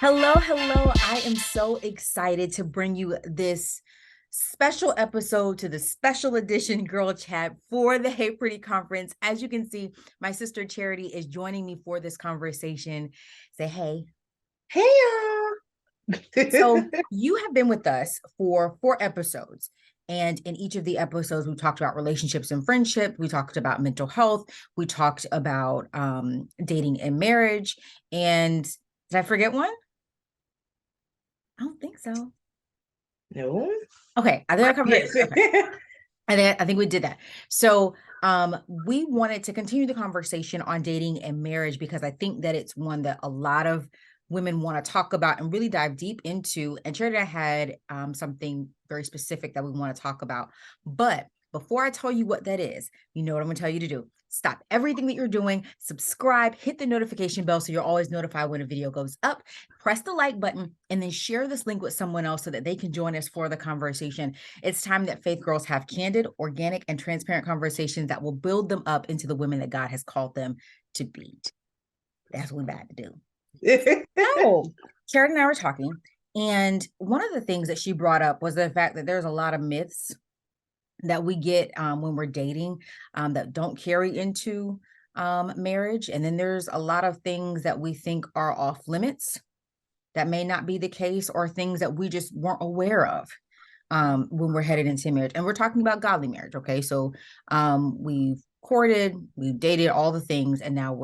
Hello, hello. I am so excited to bring you this special episode to the special edition Girl Chat for the Hey Pretty Conference. As you can see, my sister Charity is joining me for this conversation. Say hey. Hey y'all. So, you have been with us for 4 episodes. And in each of the episodes, we talked about relationships and friendship. We talked about mental health. We talked about dating and marriage. And did I forget one? I don't think so. No. Okay, I think I covered it. Yes. Okay. I think we did that. So we wanted to continue the conversation on dating and marriage because I think that it's one that a lot of women want to talk about and really dive deep into. And Charity and I had something very specific that we want to talk about. But before I tell you what that is, you know what I'm going to tell you to do. Stop everything that you're doing, subscribe, hit the notification bell so you're always notified when a video goes up, press the like button, and then share this link with someone else so that they can join us for the conversation. It's time that Faith Girls have candid, organic, and transparent conversations that will build them up into the women that God has called them to be. That's what we're about to do. So, Charity and I were talking, and one of the things that she brought up was the fact that there's a lot of myths that we get when we're dating that don't carry into marriage. And then there's a lot of things that we think are off limits that may not be the case, or things that we just weren't aware of when we're headed into marriage. And we're talking about godly marriage. Okay. So we've courted, we've dated, all the things, and now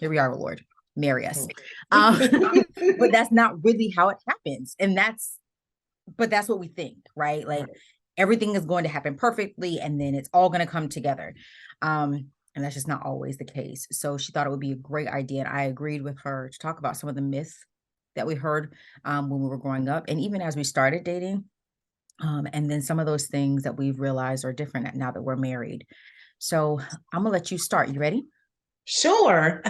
here we are, Lord, marry us. But that's not really how it happens. But that's what we think, right? Like everything is going to happen perfectly and then it's all going to come together. And that's just not always the case. So she thought it would be a great idea. And I agreed with her to talk about some of the myths that we heard when we were growing up. And even as we started dating, and then some of those things that we've realized are different now that we're married. So I'm going to let you start. You ready? Sure.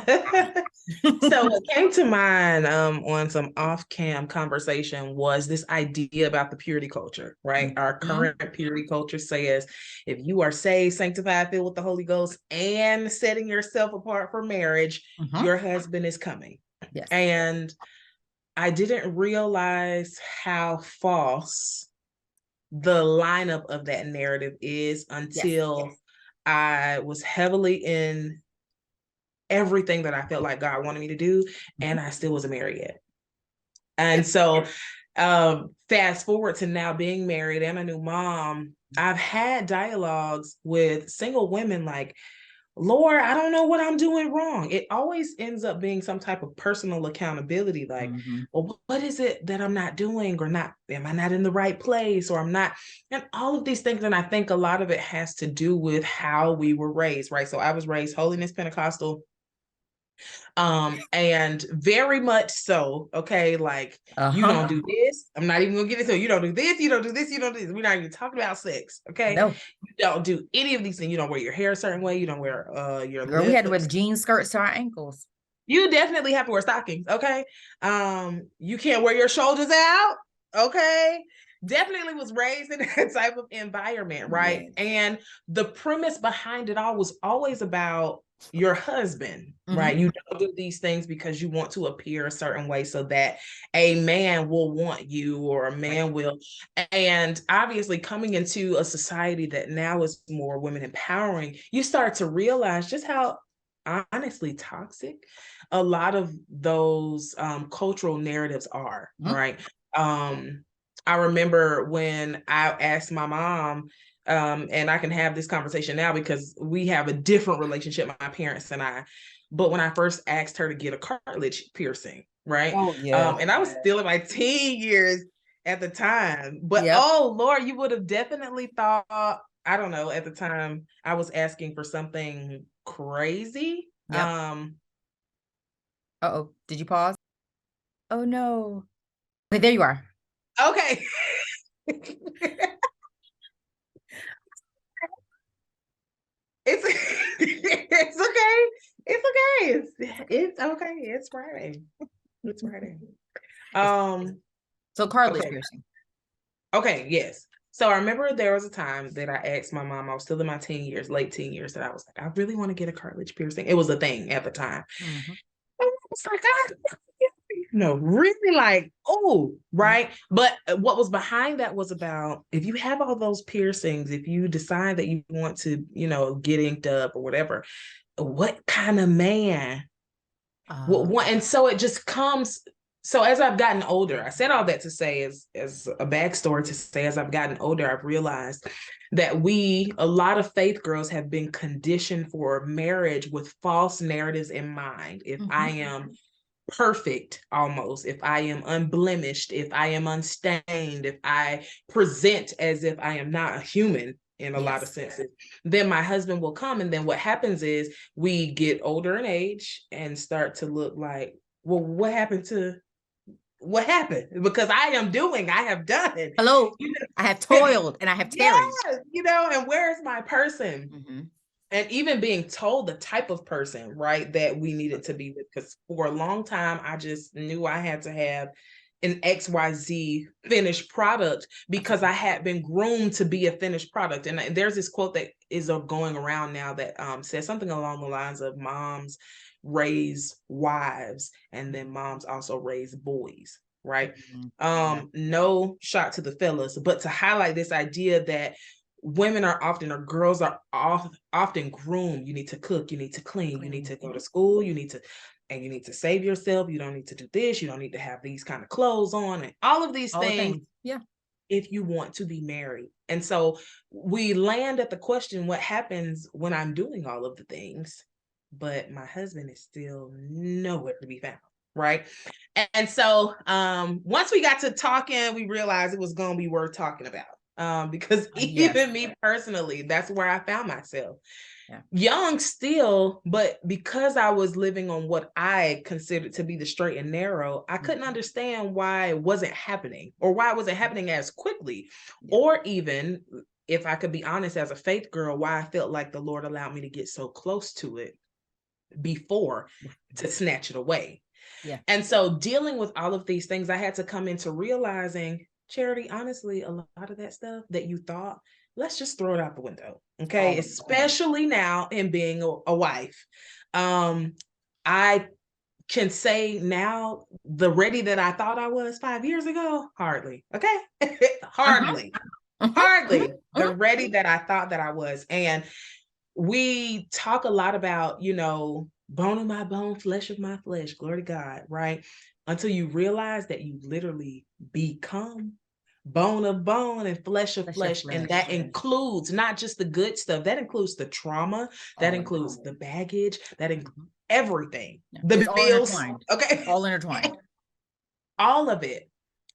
So what came to mind on some off-cam conversation was this idea about the purity culture, right? Our current purity culture says if you are saved, sanctified, filled with the Holy Ghost, and setting yourself apart for marriage, your husband is coming. Yes. And I didn't realize how false the lineup of that narrative is until I was heavily in everything that I felt like God wanted me to do, and I still wasn't married yet. And so fast forward to now being married and a new mom, I've had dialogues with single women like, Lord, I don't know what I'm doing wrong. It always ends up being some type of personal accountability, like, well, what is it that I'm not doing, or not, am I not in the right place, or I'm not, and all of these things. And I think a lot of it has to do with how we were raised, right? So I was raised Holiness Pentecostal, and very much so, okay, like you don't do this. I'm not even gonna get into it. You don't do this, you don't do this, you don't do this. We're not even talking about sex, okay? No. You don't do any of these things. You don't wear your hair a certain way, you don't wear your Girl, lips. we had to wear the jean skirts to our ankles. You definitely have to wear stockings, okay? You can't wear your shoulders out, okay? Definitely was raised in that type of environment, right? Yes. And the premise behind it all was always about your husband, right? You don't do these things because you want to appear a certain way so that a man will want you, or a man will. And obviously, coming into a society that now is more women empowering, you start to realize just how honestly toxic a lot of those cultural narratives are, right? I remember when I asked my mom, and I can have this conversation now because we have a different relationship, my parents and I. But when I first asked her to get a cartilage piercing, right? Oh, yeah. And I was still in my teen years at the time. But oh, Lord, you would have definitely thought, I don't know, at the time I was asking for something crazy. Yep. Uh-oh. Did you pause? Oh, no. Okay, there you are. Okay. It's it's okay. It's okay. It's okay. It's Friday. It's Friday. So cartilage piercing. Okay, yes. So I remember there was a time that I asked my mom, I was still in my teen years, late teen years, that I was like, I really want to get a cartilage piercing. It was a thing at the time. I was like, really like, oh, right. But what was behind that was about, if you have all those piercings, if you decide that you want to, get inked up or whatever, what kind of man? And so it just comes. So as I've gotten older, I said all that to say as a backstory to say, as I've gotten older, I've realized that a lot of faith girls have been conditioned for marriage with false narratives in mind. If I am perfect, almost, if I am unblemished, if I am unstained, if I present as if I am not a human in a lot of senses, then my husband will come. And then what happens is we get older in age and start to look like, well, what happened? Because I have done it. Hello, I have toiled and I have tarried. And where's my person? And even being told the type of person, right, that we needed to be with, because for a long time, I just knew I had to have an XYZ finished product because I had been groomed to be a finished product. And there's this quote that is going around now that says something along the lines of moms raise wives and then moms also raise boys, right? No shot to the fellas, but to highlight this idea that girls are often groomed. You need to cook, you need to clean, you need to go to school, you need to save yourself. You don't need to do this. You don't need to have these kind of clothes on and all of these things. Yeah. If you want to be married. And so we land at the question, what happens when I'm doing all of the things, but my husband is still nowhere to be found? Right. And so once we got to talking, we realized it was going to be worth talking about. Because even me personally, that's where I found myself. Young still, but because I was living on what I considered to be the straight and narrow, I couldn't understand why it wasn't happening, or why it wasn't happening as quickly, or even, if I could be honest, as a faith girl, why I felt like the Lord allowed me to get so close to it before to snatch it away. And so dealing with all of these things, I had to come into realizing, Charity, honestly, a lot of that stuff that you thought, let's just throw it out the window. Okay. Especially now in being a wife. I can say now, the ready that I thought I was 5 years ago, hardly. Okay. Hardly the ready that I thought that I was. And we talk a lot about, bone of my bone, flesh of my flesh, glory to God, right? Until you realize that you literally become bone of bone and flesh of flesh. And that includes not just the good stuff, that includes the trauma, that includes the baggage, that includes everything. The bills. Okay. It's all intertwined. All of it.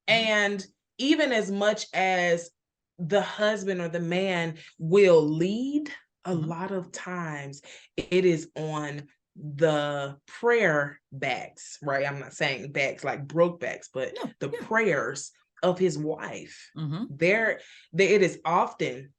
And even as much as the husband or the man will lead, a lot of times it is on the prayer backs, right? I'm not saying backs like broke backs, but the prayers of his wife. There it is often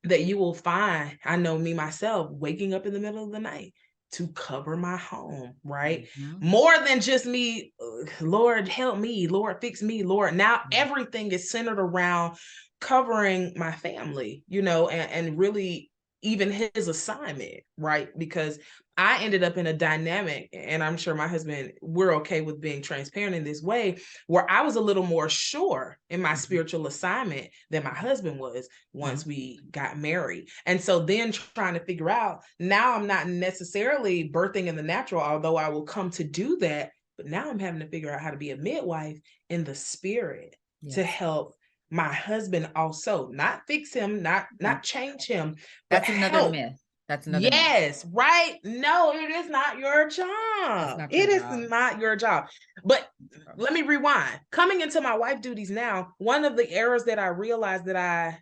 that you will find, I know me myself, waking up in the middle of the night to cover my home, right? More than just me, Lord, help me, Lord, fix me, Lord. Now everything is centered around covering my family, and really even his assignment, right? Because I ended up in a dynamic, and I'm sure my husband, we're okay with being transparent in this way, where I was a little more sure in my spiritual assignment than my husband was once we got married. And so then trying to figure out, now I'm not necessarily birthing in the natural, although I will come to do that, but now I'm having to figure out how to be a midwife in the spirit to help my husband also, not fix him, not change him, but that's another help. myth. That's another myth. Right? No, it is not your job. It is not your job. But let me rewind. Coming into my wife duties now, one of the errors that I realized that I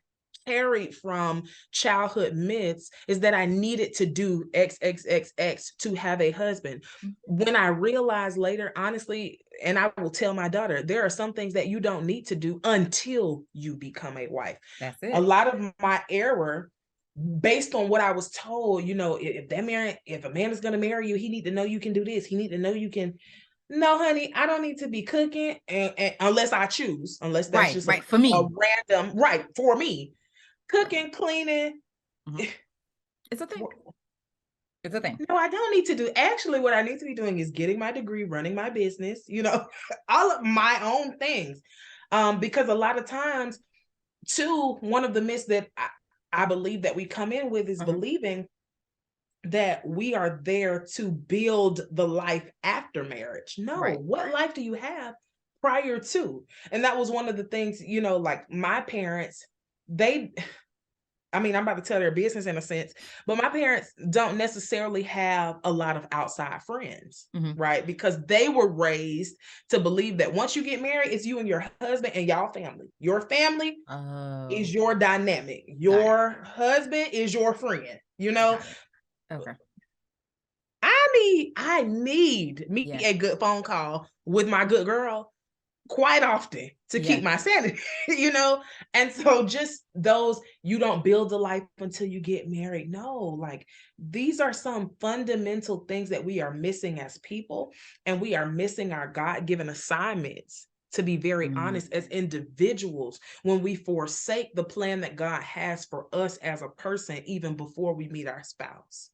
carried from childhood myths is that I needed to do XXXX to have a husband. When I realized later, honestly, and I will tell my daughter, there are some things that you don't need to do until you become a wife. That's it. A lot of my error, based on what I was told, if a man is going to marry you, he need to know you can do this. He need to know you can. No, honey, I don't need to be cooking and unless I choose, unless that's just for me, a random, for me, cooking, cleaning. It's a thing. It's a thing. No, I don't need to do. Actually, what I need to be doing is getting my degree, running my business, all of my own things. Because a lot of times, too, one of the myths that I believe that we come in with is believing that we are there to build the life after marriage. No, Right. what life do you have prior to? And that was one of the things, like my parents, I'm about to tell their business in a sense, but my parents don't necessarily have a lot of outside friends, right? Because they were raised to believe that once you get married, it's you and your husband and y'all family. Your family is your dynamic. Your husband is your friend, Okay. I need me a good phone call with my good girl quite often to keep my sanity, And so just those, you don't build a life until you get married. No, like these are some fundamental things that we are missing as people, and we are missing our God-given assignments, to be very honest, as individuals, when we forsake the plan that God has for us as a person, even before we meet our spouse.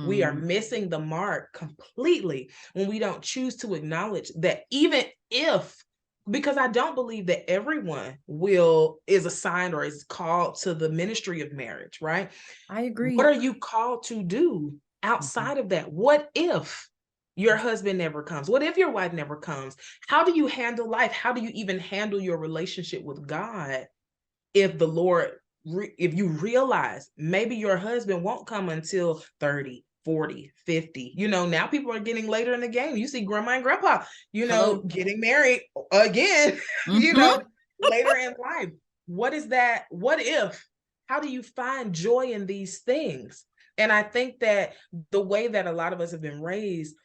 We are missing the mark completely when we don't choose to acknowledge that, even if, because I don't believe that everyone is assigned or is called to the ministry of marriage, right? I agree. What are you called to do outside of that? What if your husband never comes? What if your wife never comes? How do you handle life? How do you even handle your relationship with God if the Lord, if you realize maybe your husband won't come until 30, 40, 50, now people are getting later in the game. You see grandma and grandpa, getting married again, later in life. What is that? What if? How do you find joy in these things? And I think that the way that a lot of us have been raised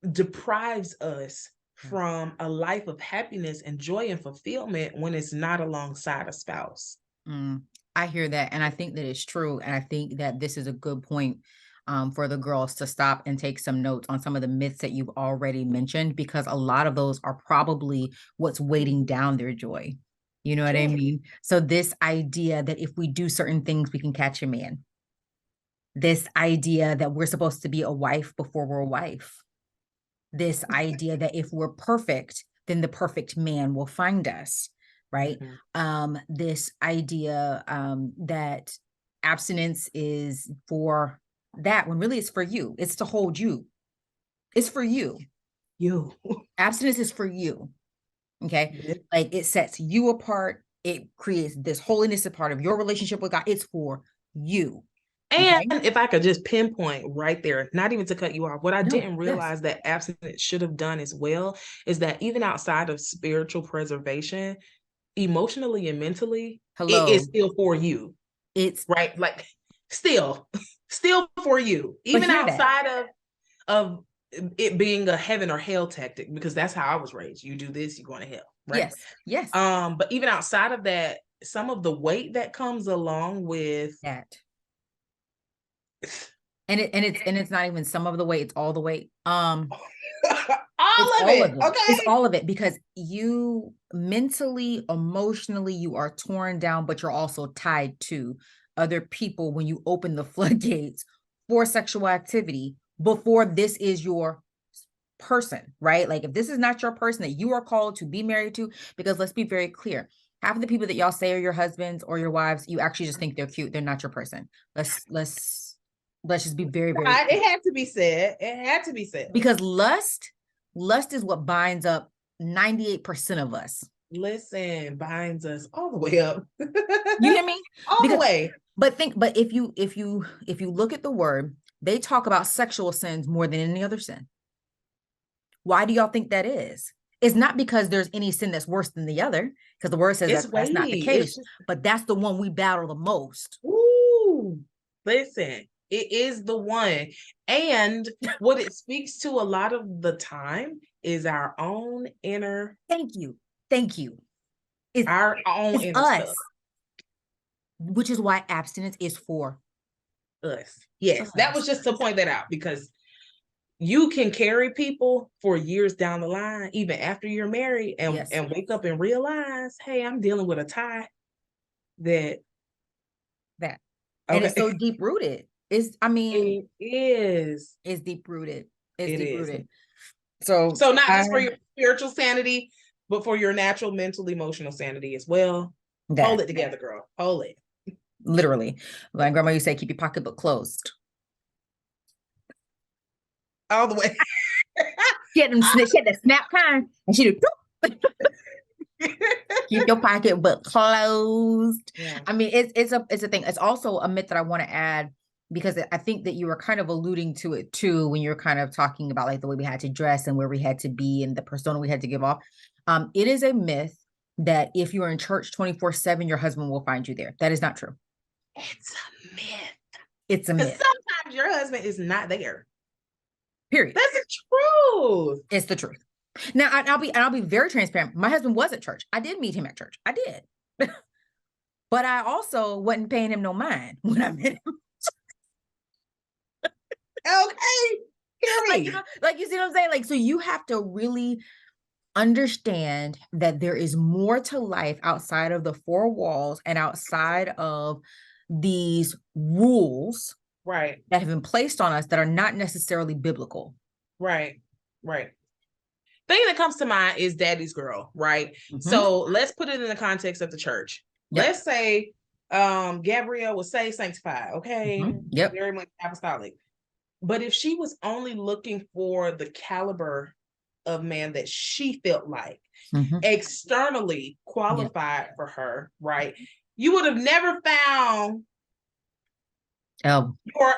deprives us from a life of happiness and joy and fulfillment when it's not alongside a spouse. I hear that. And I think that it's true. And I think that this is a good point for the girls to stop and take some notes on some of the myths that you've already mentioned, because a lot of those are probably what's weighting down their joy. You know what I mean? So this idea that if we do certain things, we can catch a man. This idea that we're supposed to be a wife before we're a wife. This idea that if we're perfect, then the perfect man will find us, right? This idea that abstinence is for that, when really it's for you. It's to hold you. It's for you. Abstinence is for you. Okay. Like it sets you apart. It creates this holiness a part of your relationship with God. It's for you. And if I could just pinpoint right there, not even to cut you off, what I didn't realize that abstinence should have done as well is that even outside of spiritual preservation, emotionally and mentally, it is still for you. It's right. Like still for you, even outside of it being a heaven or hell tactic, because that's how I was raised. You do this, you're going to hell. Right. Yes. But even outside of that, some of the weight that comes along with that. And it's not even some of the weight, it's all the weight. all of it. Okay. It's all of it, because you mentally, emotionally, you are torn down, but you're also tied to other people when you open the floodgates for sexual activity before this is your person, right? Like if this is not your person that you are called to be married to, because let's be very clear. Half of the people that y'all say are your husbands or your wives, you actually just think they're cute. They're not your person. Let's just be very, very clear. It had to be said. It had to be said. Because lust is what binds up 98% of us. Listen, binds us all the way up. You hear me? All the way. But if you look at the word, they talk about sexual sins more than any other sin. Why do y'all think that is? It's not because there's any sin that's worse than the other, because the word says that's not the case, but that's the one we battle the most. Ooh, listen, it is the one. And what it speaks to a lot of the time is our own inner. Thank you. It's our own inner stuff. Which is why abstinence is for us. Yes, that was just to point that out, because you can carry people for years down the line, even after you're married, and wake up and realize, hey, I'm dealing with a tie that. And it's so deep rooted. I mean, It is. it's deep rooted. It's It deep is. rooted. So not just for your spiritual sanity, but for your natural, mental, emotional sanity as well. Hold it together, girl. Hold it. Literally. My grandma used to say, keep your pocketbook closed. All the way. She had that snap kind, and she do keep your pocketbook closed. Yeah. I mean, it's a thing. It's also a myth that I want to add, because I think that you were kind of alluding to it too when you're kind of talking about like the way we had to dress and where we had to be and the persona we had to give off. It is a myth that if you're in church 24/7, your husband will find you there. That is not true. It's a myth. It's a Because myth. sometimes your husband is not there. Period. That's the truth. It's the truth. Now, I'll be very transparent. My husband was at church. I did meet him at church. I did. But I also wasn't paying him no mind when I met him. Okay. Like, you see what I'm saying? Like, so you have to really understand that there is more to life outside of the four walls and outside of these rules, right, that have been placed on us that are not necessarily biblical. Right. Thing that comes to mind is daddy's girl, right? Mm-hmm. So let's put it in the context of the church. Yep. Let's say Gabrielle was saved, sanctified, okay? Mm-hmm. Yep. Very much apostolic. But if she was only looking for the caliber of man that she felt like externally qualified for her, right? You would have never found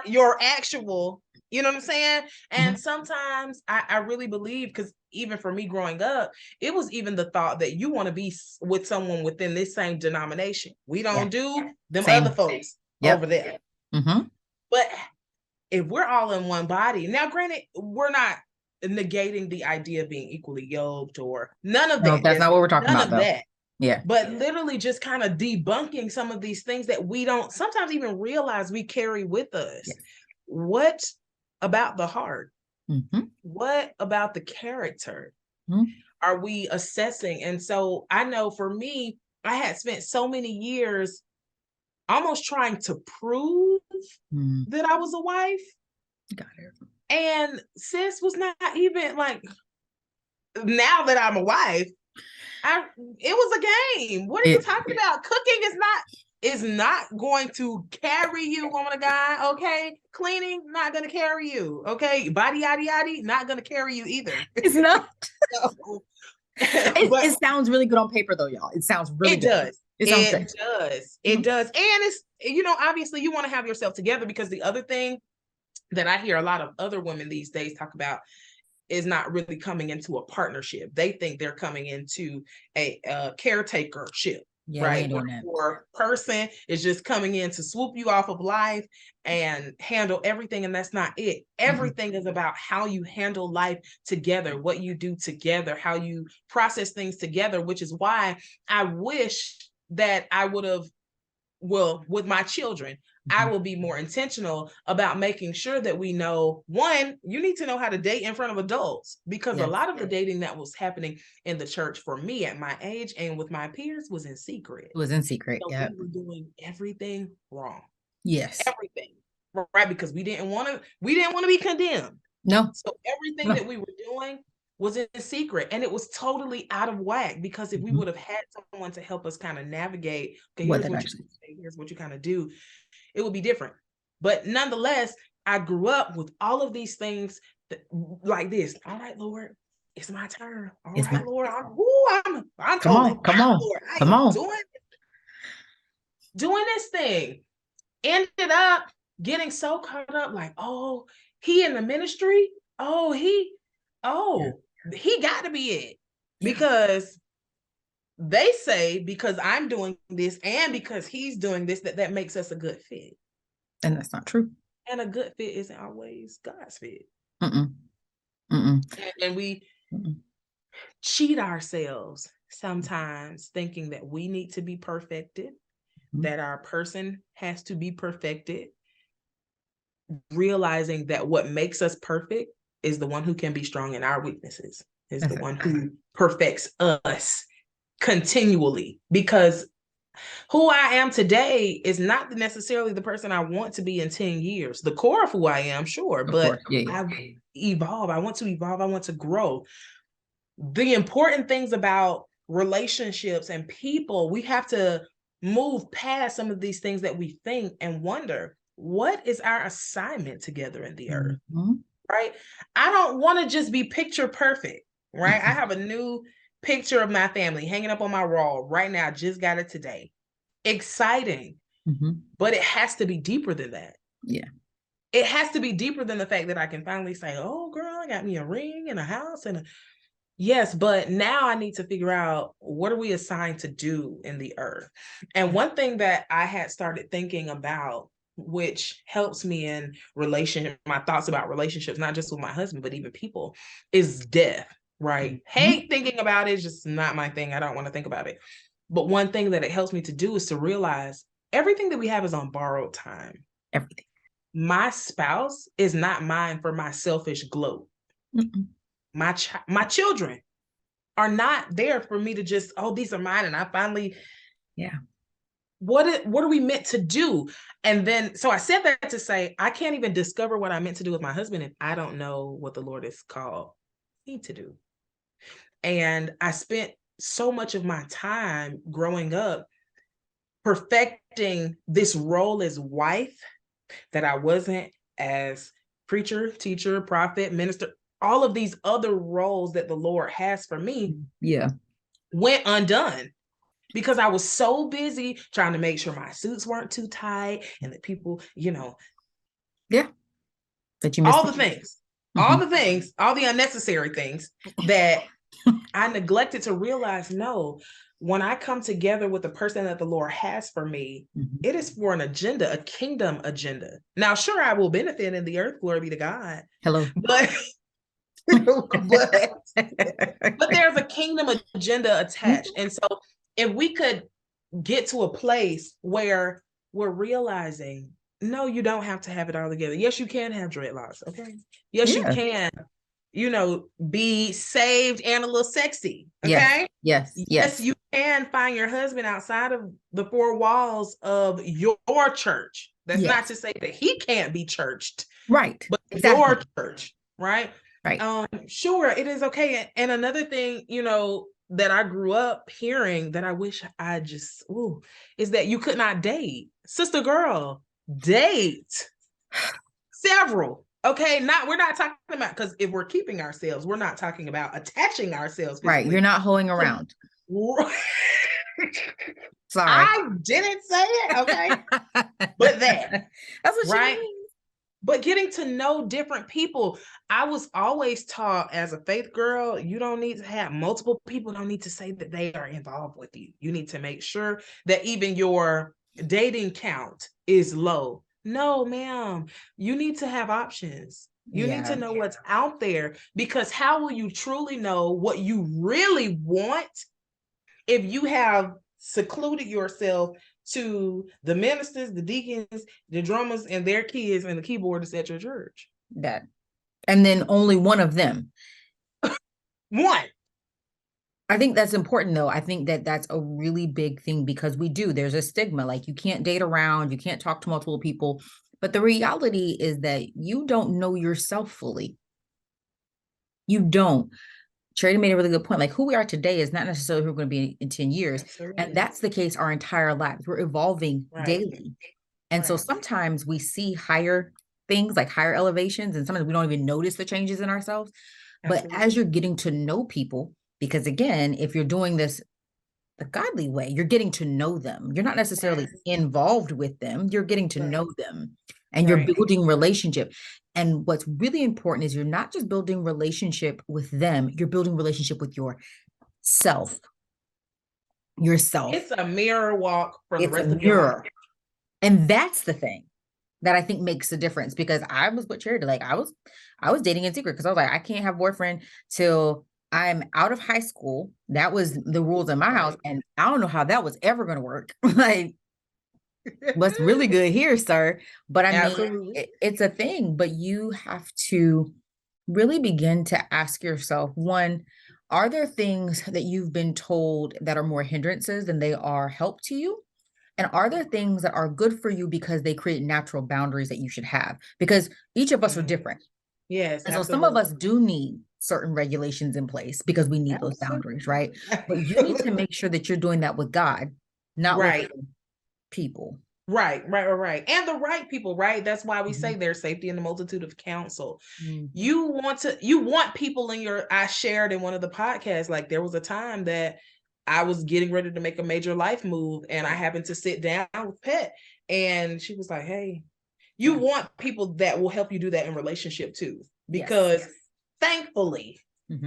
your actual, you know what I'm saying? And sometimes I really believe, because even for me growing up, it was even the thought that you want to be with someone within this same denomination. We don't do them other folks over there. But if we're all in one body, now granted, we're not negating the idea of being equally yoked or none of that. No, that's not what we're talking about, though. That. Yeah. But literally just kind of debunking some of these things that we don't sometimes even realize we carry with us. Yes. What about the heart? What about the character? Are we assessing? And so I know for me, I had spent so many years almost trying to prove that I was a wife. Got it. And sis was not even like, now that I'm a wife, it was a game. What are you talking about? Cooking is not going to carry you, woman of God. Okay, cleaning not going to carry you. Okay, body yaddy yaddy not going to carry you either. It's not. It sounds really good on paper, though, y'all. It sounds really good. Does. It does. It does. And it's, obviously you want to have yourself together, because the other thing that I hear a lot of other women these days talk about is not really coming into a partnership. They think they're coming into a caretakership, right? Where a person is just coming in to swoop you off of life and handle everything, and that's not it. Everything is about how you handle life together, what you do together, how you process things together, which is why I wish that I would have, with my children, I will be more intentional about making sure that we know, one, you need to know how to date in front of adults, because a lot of the dating that was happening in the church for me at my age and with my peers was in secret. It was in secret. So we were doing everything wrong. Yes. Everything. Right. Because we didn't want to be condemned. No. So everything that we were doing was in secret, and it was totally out of whack, because if we would have had someone to help us kind of navigate, okay, here's what you kind of do, it would be different. But nonetheless, I grew up with all of these things like this. All right, Lord, it's my turn. All right, Lord, I'm come on, Lord, come on, doing this thing. Ended up getting so caught up, like, oh, he in the ministry. Oh, he got to be it, because they say, because I'm doing this and because he's doing this, that makes us a good fit. And that's not true. And a good fit isn't always God's fit. And we cheat ourselves sometimes, thinking that we need to be perfected, that our person has to be perfected, realizing that what makes us perfect is the one who can be strong in our weaknesses, is the one who perfects us continually, because Who I am today is not necessarily the person I want to be in 10 years. The core of who I am, sure, Of but course. Yeah. I evolve. I want to evolve. I want to grow. The important things about relationships and people, we have to move past some of these things that we think and wonder, what is our assignment together in the earth? Mm-hmm. Right? I don't want to just be picture perfect, right? I have a new picture of my family hanging up on my wall right now. I just got it today. Exciting, but it has to be deeper than that. Yeah. It has to be deeper than the fact that I can finally say, oh, girl, I got me a ring and a house and yes, but now I need to figure out, what are we assigned to do in the earth? And one thing that I had started thinking about, which helps me in my thoughts about relationships, not just with my husband, but even people, is death, right? Hate thinking about it is just not my thing. I don't want to think about it. But one thing that it helps me to do is to realize everything that we have is on borrowed time. Everything. My spouse is not mine for my selfish gloat. My children are not there for me to just, oh, these are mine. And I finally, what are we meant to do? And then, so I said that to say, I can't even discover what I meant to do with my husband if I don't know what the Lord has called me to do. And I spent so much of my time growing up perfecting this role as wife that I wasn't as preacher, teacher, prophet, minister, all of these other roles that the Lord has for me went undone because I was so busy trying to make sure my suits weren't too tight and that people, that you all the things, all the unnecessary things that I neglected to realize, no, when I come together with the person that the Lord has for me, it is for an agenda, a kingdom agenda. Now, sure, I will benefit in the earth, glory be to God. Hello. But there's a kingdom agenda attached. And so if we could get to a place where we're realizing, no, you don't have to have it all together. Yes, you can have dreadlocks. Okay. Yes, you can, be saved and a little sexy. Okay. Yes. You can find your husband outside of the four walls of your church. That's not to say that he can't be churched. Right. But your church. Right. Right. Sure, it is okay. And another thing, that I grew up hearing that I wish I just, is that you could not date. Sister girl, date several. Okay, we're not talking about, because if we're keeping ourselves, we're not talking about attaching ourselves physically. Right, you're not hoeing around. Sorry. I didn't say it, okay? But that's what right? You mean. But getting to know different people. I was always taught as a faith girl, you don't need to have multiple people, don't need to say that they are involved with you. You need to make sure that even your dating count is low. No, ma'am. You need to have options. You need to know what's out there, because how will you truly know what you really want if you have secluded yourself to the ministers, the deacons, the drummers, and their kids, and the keyboardists at your church? That, and then only one of them. One. I think that's important, though. I think that that's a really big thing, because there's a stigma, like you can't date around, you can't talk to multiple people. But the reality is that you don't know yourself fully. You don't. Charity made a really good point. Like, who we are today is not necessarily who we're going to be in 10 years. Absolutely. And that's the case our entire lives. We're evolving daily. And so sometimes we see higher things, like higher elevations, and sometimes we don't even notice the changes in ourselves. Absolutely. But as you're getting to know people, because again, if you're doing this the godly way, you're getting to know them. You're not necessarily involved with them. You're getting to know them, and you're building relationship. And what's really important is you're not just building relationship with them, you're building relationship with yourself. It's a mirror walk for the rest of your life. And that's the thing that I think makes a difference, because I was with Charity. Like I was dating in secret, because I was like, I can't have a boyfriend till I'm out of high school. That was the rules in my house. And I don't know how that was ever going to work. Like, what's really good here, sir? But I mean, it's a thing, but you have to really begin to ask yourself, one, Are there things that you've been told that are more hindrances than they are help to you? And are there things that are good for you because they create natural boundaries that you should have? Because each of us are different. Yes, And so some of absolutely. us do need certain regulations in place because we need those boundaries, right? But you need to make sure that you're doing that with God, not with Right. people. Right. And the right people, right? That's why we say there's safety in the multitude of counsel. You want people in your, I shared in one of the podcasts, like there was a time that I was getting ready to make a major life move and I happened to sit down with Pet and she was like, hey, you want people that will help you do that in relationship too. Because thankfully,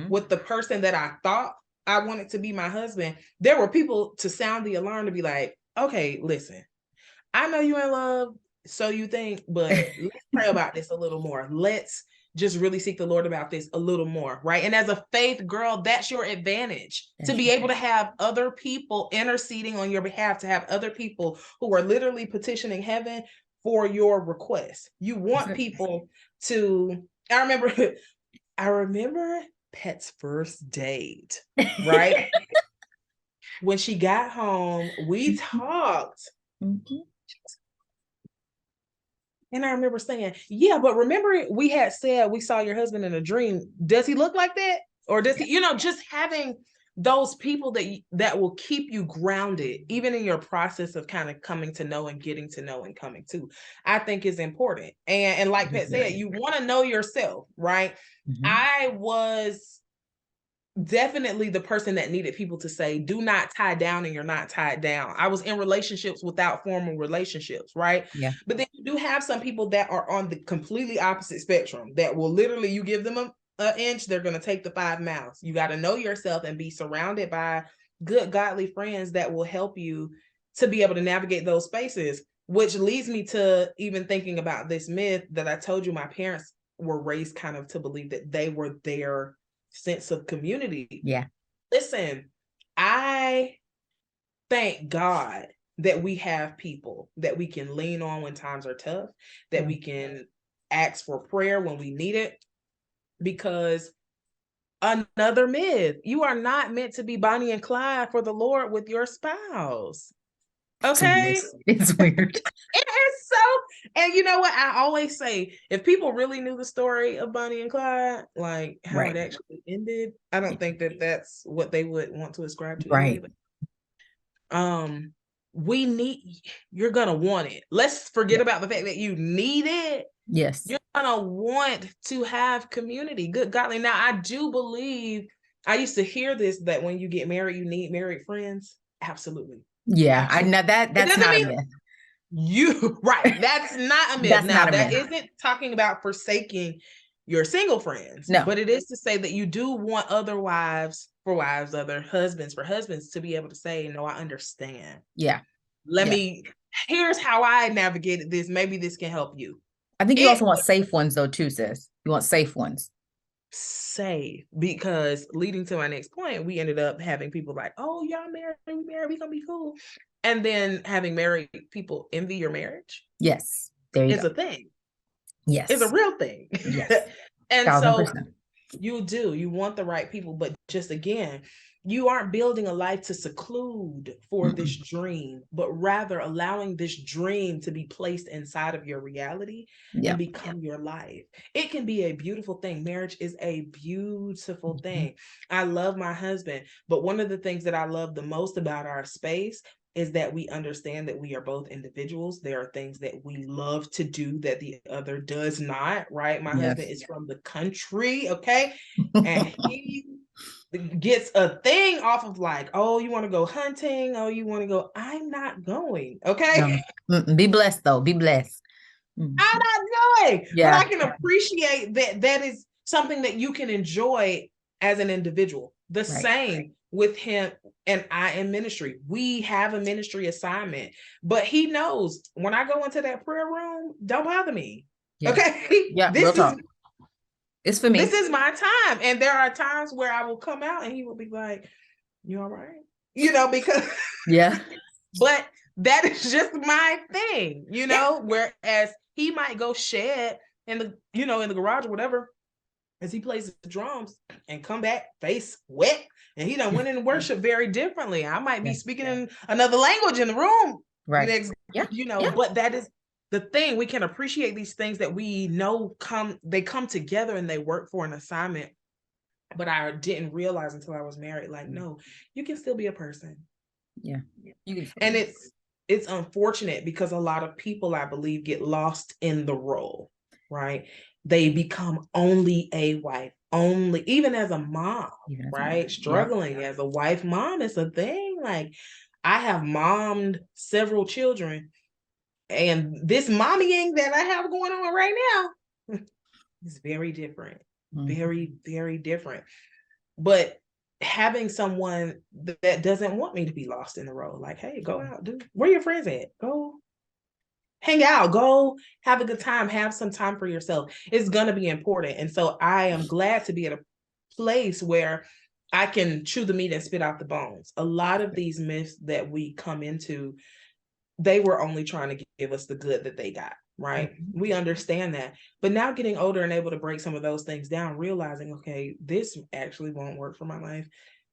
with the person that I thought I wanted to be my husband, there were people to sound the alarm to be like, okay, listen, I know you in love, so you think, but let's pray about this a little more. Let's just really seek the Lord about this a little more, right? And as a faith girl, that's your advantage, to be able to have other people interceding on your behalf, to have other people who are literally petitioning heaven for your requests. You want people to, I remember Pet's first date, right? When she got home, we talked. And I remember saying, yeah, but remember we had said we saw your husband in a dream. Does he look like that? Or does he, just having those people that will keep you grounded, even in your process of kind of coming to know and getting to know and coming to, I think is important. And like Pat said, you want to know yourself, right? I was definitely the person that needed people to say, do not tie down and you're not tied down. I was in relationships without formal relationships, right? Yeah. But then you do have some people that are on the completely opposite spectrum that will literally, you give them an inch, they're going to take the 5 miles. You got to know yourself and be surrounded by good, godly friends that will help you to be able to navigate those spaces, which leads me to even thinking about this myth that I told you my parents were raised kind of to believe that they were their sense of community. Yeah. Listen, I thank God that we have people that we can lean on when times are tough, that we can ask for prayer when we need it, because another myth, you are not meant to be Bonnie and Clyde for the Lord with your spouse. Okay. It's weird. It is so, and you know what? I always say, if people really knew the story of Bonnie and Clyde, like how it actually ended, I don't think that that's what they would want to ascribe to anyway. But, you're gonna want it. Let's forget about the fact that you need it. Yes. You're gonna want to have community. Good godly. Now, I do believe, I used to hear this, that when you get married, you need married friends. Absolutely. Yeah. I know that's not a myth. Right. That's not a myth. That's now, not a that myth. isn't talking about forsaking your single friends. No. But it is to say that you do want other wives for wives, other husbands for husbands, to be able to say, no, I understand. Yeah. Here's how I navigated this. Maybe this can help you. I think you also want safe ones though too, sis. You want safe ones. Safe, because leading to my next point, we ended up having people like, oh, y'all married, we gonna be cool. And then having married people envy your marriage. Yes. There you go. It's a thing. Yes. It's a real thing. Yes. And 1,000%. So you want the right people, but just again, you aren't building a life to seclude for this dream, but rather allowing this dream to be placed inside of your reality and become your life. It can be a beautiful thing. Marriage is a beautiful thing. I love my husband, but one of the things that I love the most about our space is that we understand that we are both individuals. There are things that we love to do that the other does not, right? My husband is from the country, okay? And he gets a thing off of like, oh, you want to go hunting? Oh, you want to go? I'm not going, okay? No. Be blessed though. Be blessed. I'm not going. But I can appreciate that is something that you can enjoy as an individual. The same with him and I in ministry. We have a ministry assignment, but he knows when I go into that prayer room, don't bother me. Okay. Yeah. Real talk. It's for me. This is my time. And there are times where I will come out and he will be like, you all right? Because but that is just my thing, whereas he might go shed in the, in the garage or whatever. as he plays the drums and come back face wet, and he done went in worship very differently. I might be speaking in another language in the room, right? Yeah, but that is the thing. We can appreciate these things that we know they come together and they work for an assignment. But I didn't realize until I was married, like, no, you can still be a person. Yeah, you can. And it's unfortunate because a lot of people, I believe, get lost in the role, right? They become only a wife, only, even as a mom, right? Struggling as a wife. Mom is a thing. Like, I have mommed several children, and this mommying that I have going on right now is very different. Very, very different. But having someone that doesn't want me to be lost in the role, like, hey, go out, dude. Where your friends at? Go hang out, go have a good time, have some time for yourself. It's going to be important. And so I am glad to be at a place where I can chew the meat and spit out the bones. A lot of these myths that we come into, they were only trying to give us the good that they got, right? We understand that. But now getting older and able to break some of those things down, realizing, okay, this actually won't work for my life.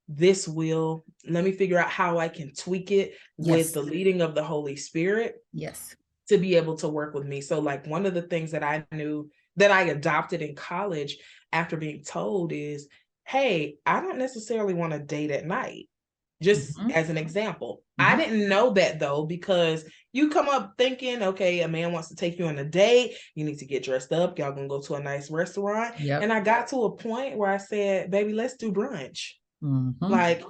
This will, let me figure out how I can tweak it with the leading of the Holy Spirit. Yes. To be able to work with me. So like one of the things that I knew that I adopted in college after being told is, hey, I don't necessarily want to date at night. Just as an example. I didn't know that though, because you come up thinking, okay, a man wants to take you on a date. You need to get dressed up. Y'all gonna go to a nice restaurant. And I got to a point where I said, baby, let's do brunch. Like,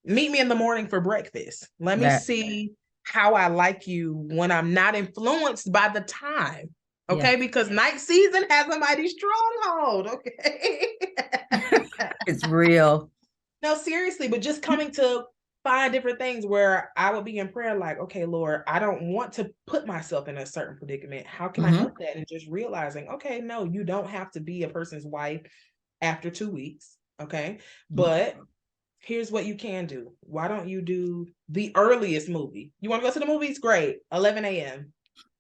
meet me in the morning for breakfast. Let me see how I like you when I'm not influenced by the time. Okay. Because night season has a mighty stronghold. Okay. It's real. No, seriously, but just coming to find different things where I would be in prayer, like, okay, Lord, I don't want to put myself in a certain predicament. How can I help that? And just realizing, okay, no, you don't have to be a person's wife after 2 weeks. Okay. But here's what you can do. Why don't you do the earliest movie? You want to go to the movies? Great. 11 a.m.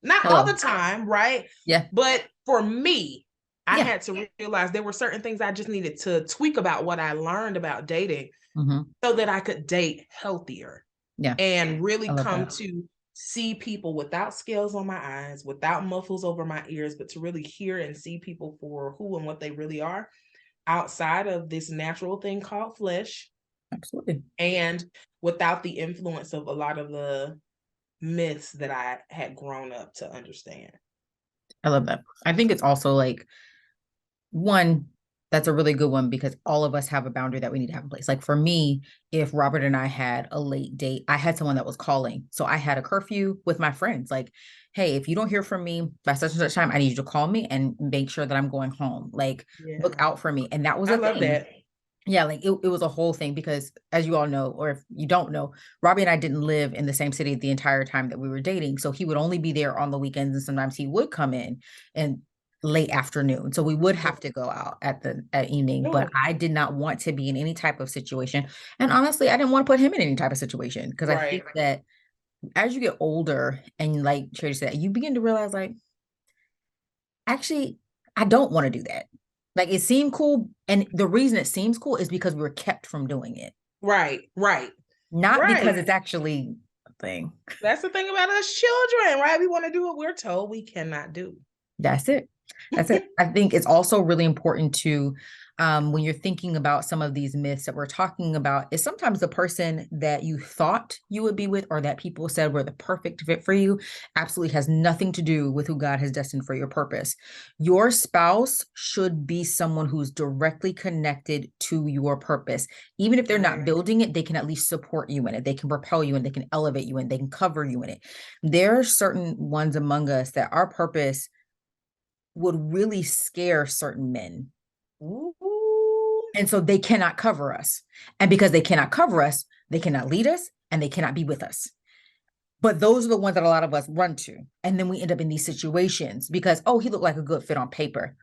Not all the time, right? Yeah. But for me, I had to realize there were certain things I just needed to tweak about what I learned about dating so that I could date healthier. Yeah. And really come to see people without scales on my eyes, without muffles over my ears, but to really hear and see people for who and what they really are outside of this natural thing called flesh. Absolutely. And without the influence of a lot of the myths that I had grown up to understand. I love that. I think it's also like, one, that's a really good one because all of us have a boundary that we need to have in place. Like for me, if Robert and I had a late date, I had someone that was calling. So I had a curfew with my friends. Like, hey, if you don't hear from me by such and such time, I need you to call me and make sure that I'm going home. Like, look out for me. And that was a thing. I love that. Yeah, like it was a whole thing because as you all know, or if you don't know, Robbie and I didn't live in the same city the entire time that we were dating. So he would only be there on the weekends, and sometimes he would come in and late afternoon. So we would have to go out at evening, but I did not want to be in any type of situation. And honestly, I didn't want to put him in any type of situation because I think that as you get older and like Tracy said, you begin to realize like, actually, I don't want to do that. Like it seemed cool. And the reason it seems cool is because we were kept from doing it. Right. Not because it's actually a thing. That's the thing about us children, right? We want to do what we're told we cannot do. That's it. I think it's also really important to, when you're thinking about some of these myths that we're talking about, is sometimes the person that you thought you would be with or that people said were the perfect fit for you absolutely has nothing to do with who God has destined for your purpose. Your spouse should be someone who's directly connected to your purpose. Even if they're not building it, they can at least support you in it. They can propel you and they can elevate you and they can cover you in it. There are certain ones among us that our purpose would really scare certain men. Ooh. And so they cannot cover us. And because they cannot cover us, they cannot lead us and they cannot be with us. But those are the ones that a lot of us run to. And then we end up in these situations because, oh, he looked like a good fit on paper.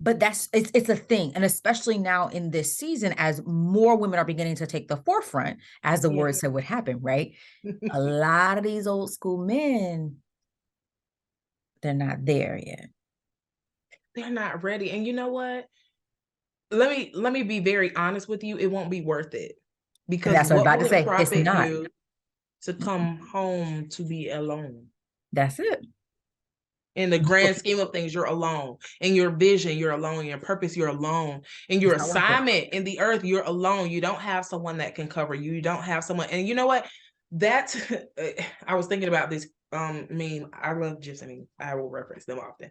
But it's a thing. And especially now in this season, as more women are beginning to take the forefront, as the word said would happen, right? A lot of these old school men, they're not there yet. They're not ready. And you know what? let me be very honest with you. It won't be worth it, because That's what I was what about will to it say. It's profit not. you to come home to be alone? That's it. In the grand scheme of things, you're alone. In your vision, you're alone. In your purpose, you're alone. In your It's not worth it. assignment in the earth, you're alone. You don't have someone that can cover you. You don't have someone. And you know what? That's I was thinking about this meme. I love just, I mean, I will reference them often.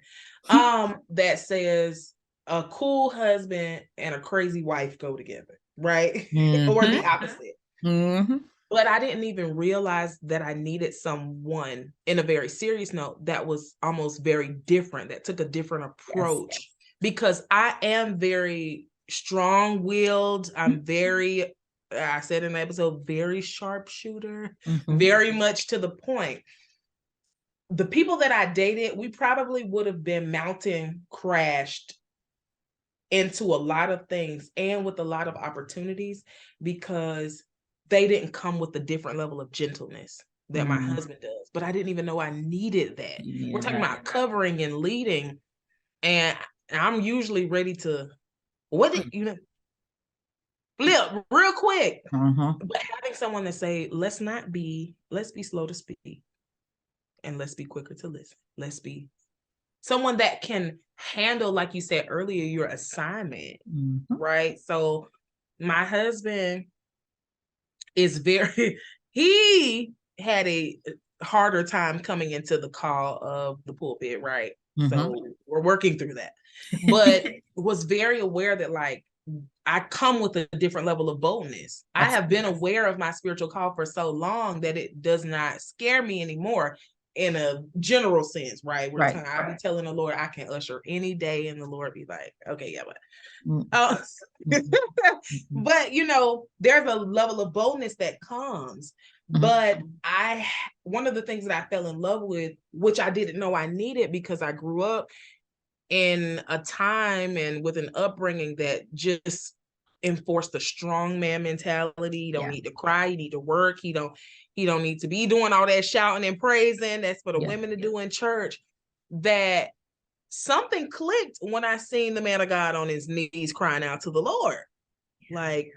That says a cool husband and a crazy wife go together, right? Or the opposite. Mm-hmm. But I didn't even realize that I needed someone, in a very serious note, that was almost very different, that took a different approach. Yes. Because I am very strong-willed. I'm very, I said in the episode, very sharpshooter, very much to the point. The people that I dated, we probably would have been mountain crashed into a lot of things and with a lot of opportunities, because they didn't come with a different level of gentleness that my husband does. But I didn't even know I needed that. We're talking about covering and leading, and I'm usually ready to flip real quick. But having someone to say, let's be slow to speak, and let's be quicker to listen. Let's be someone that can handle, like you said earlier, your assignment, right? So my husband is he had a harder time coming into the call of the pulpit, right? So we're working through that, but was very aware that, like, I come with a different level of boldness. I have been aware of my spiritual call for so long that it does not scare me anymore, in a general sense, right? I'll be telling the Lord I can usher any day, and the Lord be like, okay, yeah, but but you know, there's a level of boldness that comes. But one of the things that I fell in love with, which I didn't know I needed, because I grew up in a time and with an upbringing that just enforced the strong man mentality. You don't need to cry, you need to work. He don't need to be doing all that shouting and praising. That's for the women to do in church. That something clicked when I seen the man of God on his knees crying out to the Lord. Like,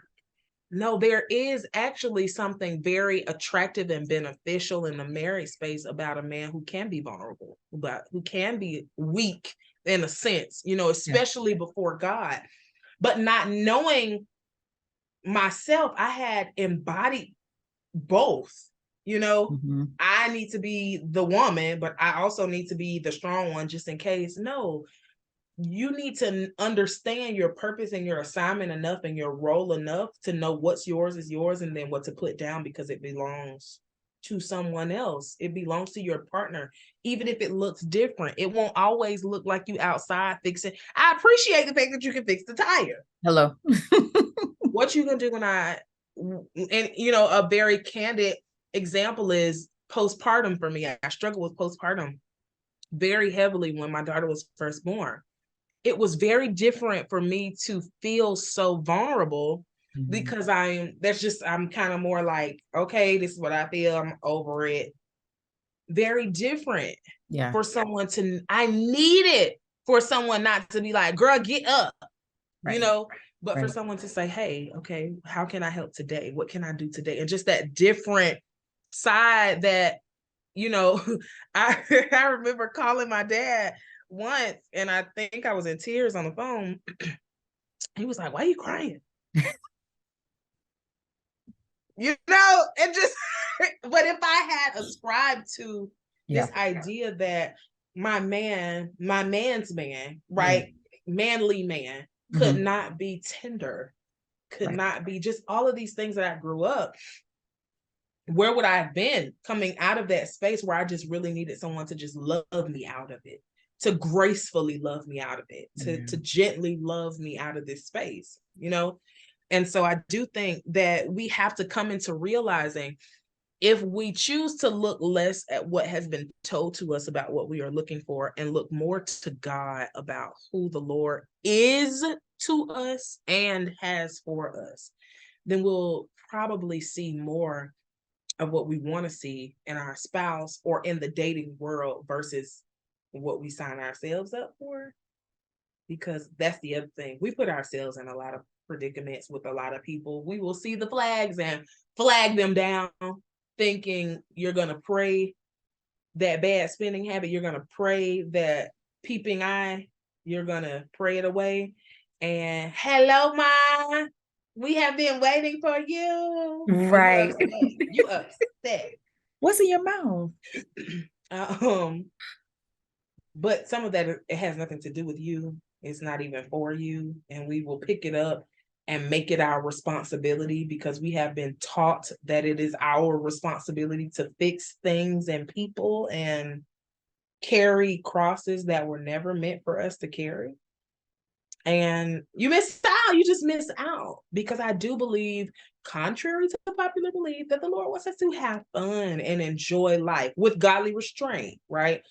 no, there is actually something very attractive and beneficial in the married space about a man who can be vulnerable, but who can be weak in a sense, you know, especially before God. But not knowing myself, I had embodied both. You know, I need to be the woman, but I also need to be the strong one, just in case. No, you need to understand your purpose and your assignment enough and your role enough to know what's yours is yours, and then what to put down because it belongs to someone else. It belongs to your partner, even if it looks different. It won't always look like you outside fixing. I appreciate the fact that you can fix the tire. Hello. What you gonna do and you know, a very candid example is postpartum for me. I struggled with postpartum very heavily when my daughter was first born. It was very different for me to feel so vulnerable, because I'm kind of more like, okay, this is what I feel, I'm over it. Very different for someone I need it for someone not to be like, girl, get up, you know, but for someone to say, hey, okay, how can I help today? What can I do today? And just that different side that, you know, I remember calling my dad once, and I think I was in tears on the phone. He was like, why are you crying? You know, and just, but if I had ascribed to this idea that my man's man, right? Manly man could not be tender, could not be just all of these things that I grew up. Where would I have been coming out of that space where I just really needed someone to just love me out of it, to gracefully love me out of it, to gently love me out of this space, you know? And so I do think that we have to come into realizing, if we choose to look less at what has been told to us about what we are looking for, and look more to God about who the Lord is to us and has for us, then we'll probably see more of what we want to see in our spouse or in the dating world versus what we sign ourselves up for. because that's the other thing. We put ourselves in a lot of predicaments with a lot of people. We will see the flags and flag them down, thinking you're going to pray that bad spending habit. You're going to pray that peeping eye. You're going to pray it away. And hello, Ma. We have been waiting for you. Right. You upset. What's in your mouth? But some of that, it has nothing to do with you. It's not even for you. And we will pick it up and make it our responsibility, because we have been taught that it is our responsibility to fix things and people and carry crosses that were never meant for us to carry. And you miss out. You just miss out, because I do believe, contrary to the popular belief, that the Lord wants us to have fun and enjoy life with godly restraint, right?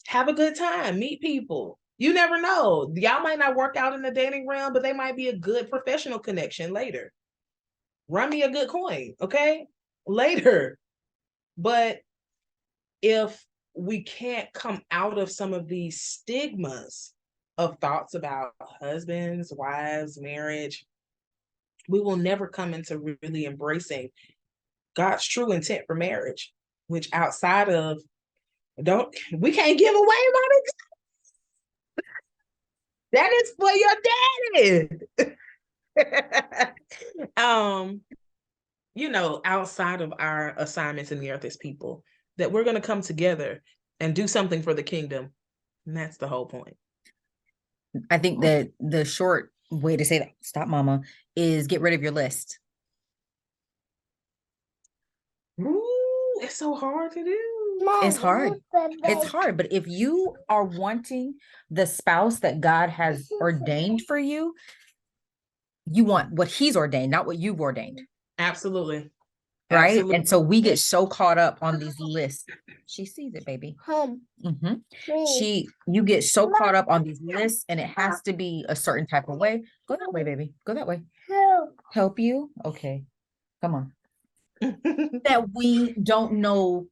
Have a good time, meet people. You never know. Y'all might not work out in the dating realm, but they might be a good professional connection later. Run me a good coin, okay? Later. But if we can't come out of some of these stigmas of thoughts about husbands, wives, marriage, we will never come into really embracing God's true intent for marriage, which outside of we can't give away money. That is for your daddy. Outside of our assignments in the earth as people, that we're going to come together and do something for the kingdom. And that's the whole point. I think that the short way to say that, stop mama, is get rid of your list. Ooh, it's so hard to do. It's hard. It's hard. But if you are wanting the spouse that God has ordained for you, you want what he's ordained, not what you've ordained. Absolutely. Right. Absolutely. And so we get so caught up on these lists. She sees it, baby. Mm-hmm. You get so caught up on these lists, and it has to be a certain type of way. Go that way, baby. Go that way. Help you? Okay. Come on. That we don't know.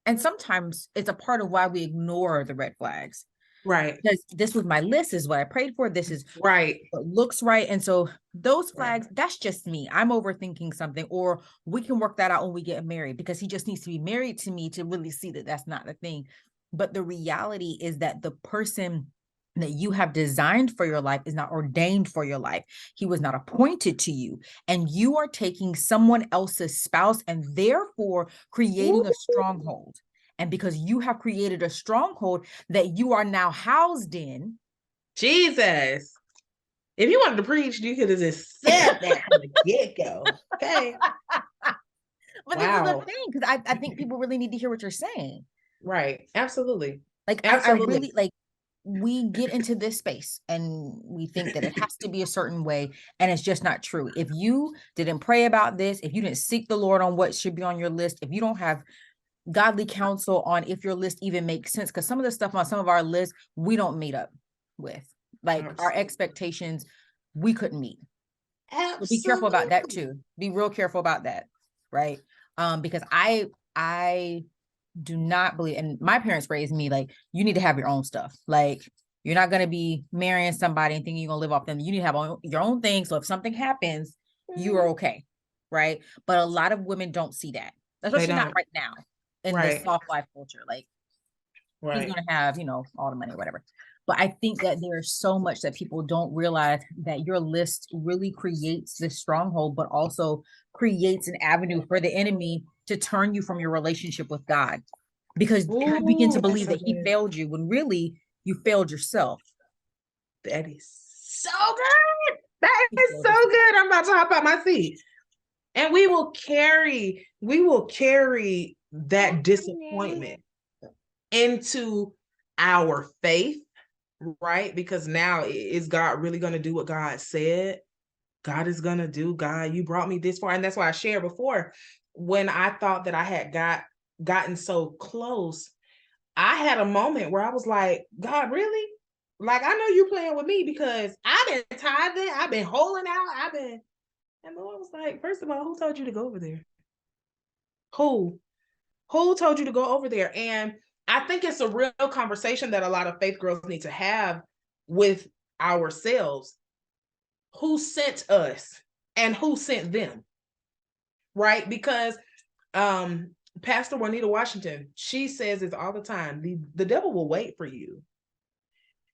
And sometimes it's a part of why we ignore the red flags. Right. Because this was my list, this is what I prayed for. This is right. What looks right. And so those flags, that's just me. I'm overthinking something, or we can work that out when we get married, because he just needs to be married to me to really see that that's not the thing. But the reality is that the person that you have designed for your life is not ordained for your life. He was not appointed to you, and you are taking someone else's spouse and therefore creating a stronghold. And because you have created a stronghold that you are now housed in. Jesus. If you wanted to preach, you could have just said that from the get-go. Okay. But this is the thing, because I think people really need to hear what you're saying. Right. Absolutely. Like, absolutely. I really, like, we get into this space and we think that it has to be a certain way, and it's just not true. If you didn't pray about this, if you didn't seek the Lord on what should be on your list, if you don't have godly counsel on if your list even makes sense, because some of the stuff on some of our lists we don't meet up with, like our expectations we couldn't meet. So be careful about that too. Be real careful about that, right? Because I do not believe, and my parents raised me like, you need to have your own stuff. Like, you're not going to be marrying somebody and thinking you're going to live off them. You need to have your own thing, so if something happens, you are okay, right? But a lot of women don't see that, especially not right now in this soft life culture. Like, he's going to have, all the money or whatever. But I think that there's so much that people don't realize, that your list really creates this stronghold, but also creates an avenue for the enemy to turn you from your relationship with God, because you begin to believe that he failed you when really you failed yourself. That is so good. That is so good. I'm about to hop out my seat. And we will carry that disappointment into our faith, right? Because now, is God really going to do what God said? God is going to do. God, you brought me this far. And that's why I shared before, when I thought that I had gotten so close, I had a moment where I was like, God, really? Like, I know you're playing with me, because I've been tithing, I've been holding out, and the Lord was like, first of all, who told you to go over there? Who told you to go over there? And I think it's a real conversation that a lot of faith girls need to have with ourselves who sent us and who sent them, right? Because Pastor Juanita Washington, she says this all the time, the devil will wait for you.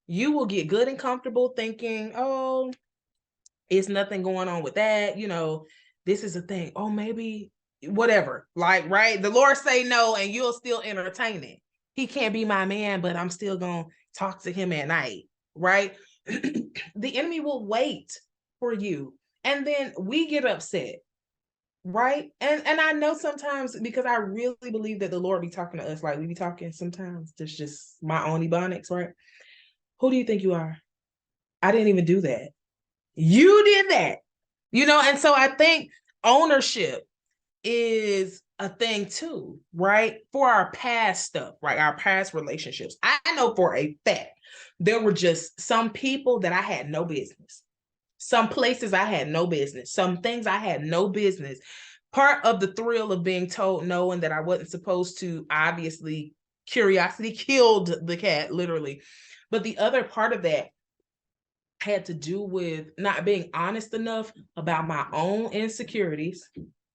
You will get good and comfortable thinking, oh, it's nothing going on with that. You know, this is a thing. Oh, maybe whatever. Like, right? The Lord say no, and you'll still entertain it. He can't be my man, but I'm still going to talk to him at night, right? The enemy will wait for you. And then we get upset, right? And I know sometimes, because I really believe that the Lord be talking to us like we be talking sometimes. There's just my own ebonics, right? Who do you think you are? I didn't even do that. You did that, you know? And so I think ownership is a thing too, right? For our past stuff, right? Our past relationships. I know for a fact there were just some people that I had no business. Some places I had no business. Some things I had no business. Part of the thrill of being told no and that I wasn't supposed to, obviously, curiosity killed the cat, literally. But the other part of that had to do with not being honest enough about my own insecurities,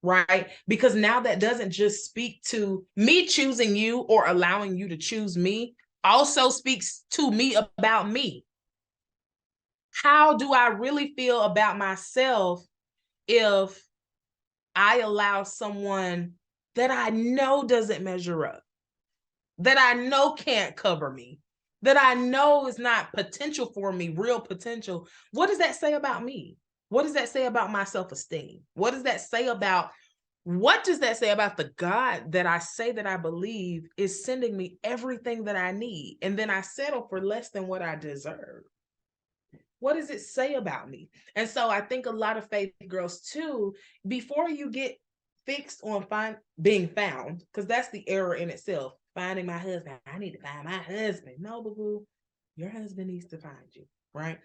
right? Because now that doesn't just speak to me choosing you or allowing you to choose me, also speaks to me about me. How do I really feel about myself if I allow someone that I know doesn't measure up, that I know can't cover me, that I know is not potential for me, real potential? What does that say about me? What does that say about my self-esteem? What does that say about the God that I say that I believe is sending me everything that I need, and then I settle for less than what I deserve? What does it say about me? And so I think a lot of faith girls too, before you get fixed on being found, because that's the error in itself. Finding my husband. I need to find my husband. No, boo-boo. Your husband needs to find you, right?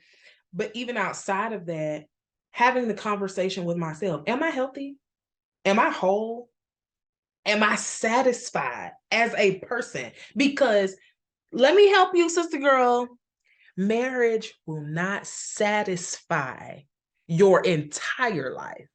But even outside of that, having the conversation with myself. Am I healthy? Am I whole? Am I satisfied as a person? Because let me help you, sister girl. Marriage will not satisfy your entire life.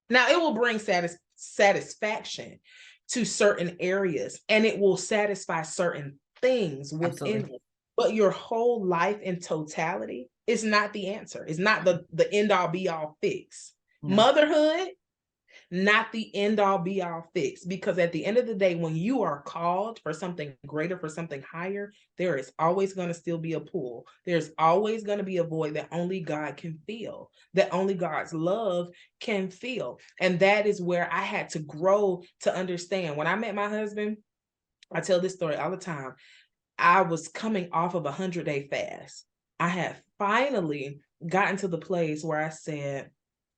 Now, it will bring satisfaction to certain areas, and it will satisfy certain things within it. But your whole life in totality is not the answer. It's not the end all be all fix. No. Motherhood, not the end all be all fix, because at the end of the day, when you are called for something greater, for something higher, there is always going to still be a pull. There's always going to be a void that only God can fill, that only God's love can fill. And that is where I had to grow to understand. When I met my husband, I tell this story all the time. I was coming off of a 100-day fast. I had finally gotten to the place where I said,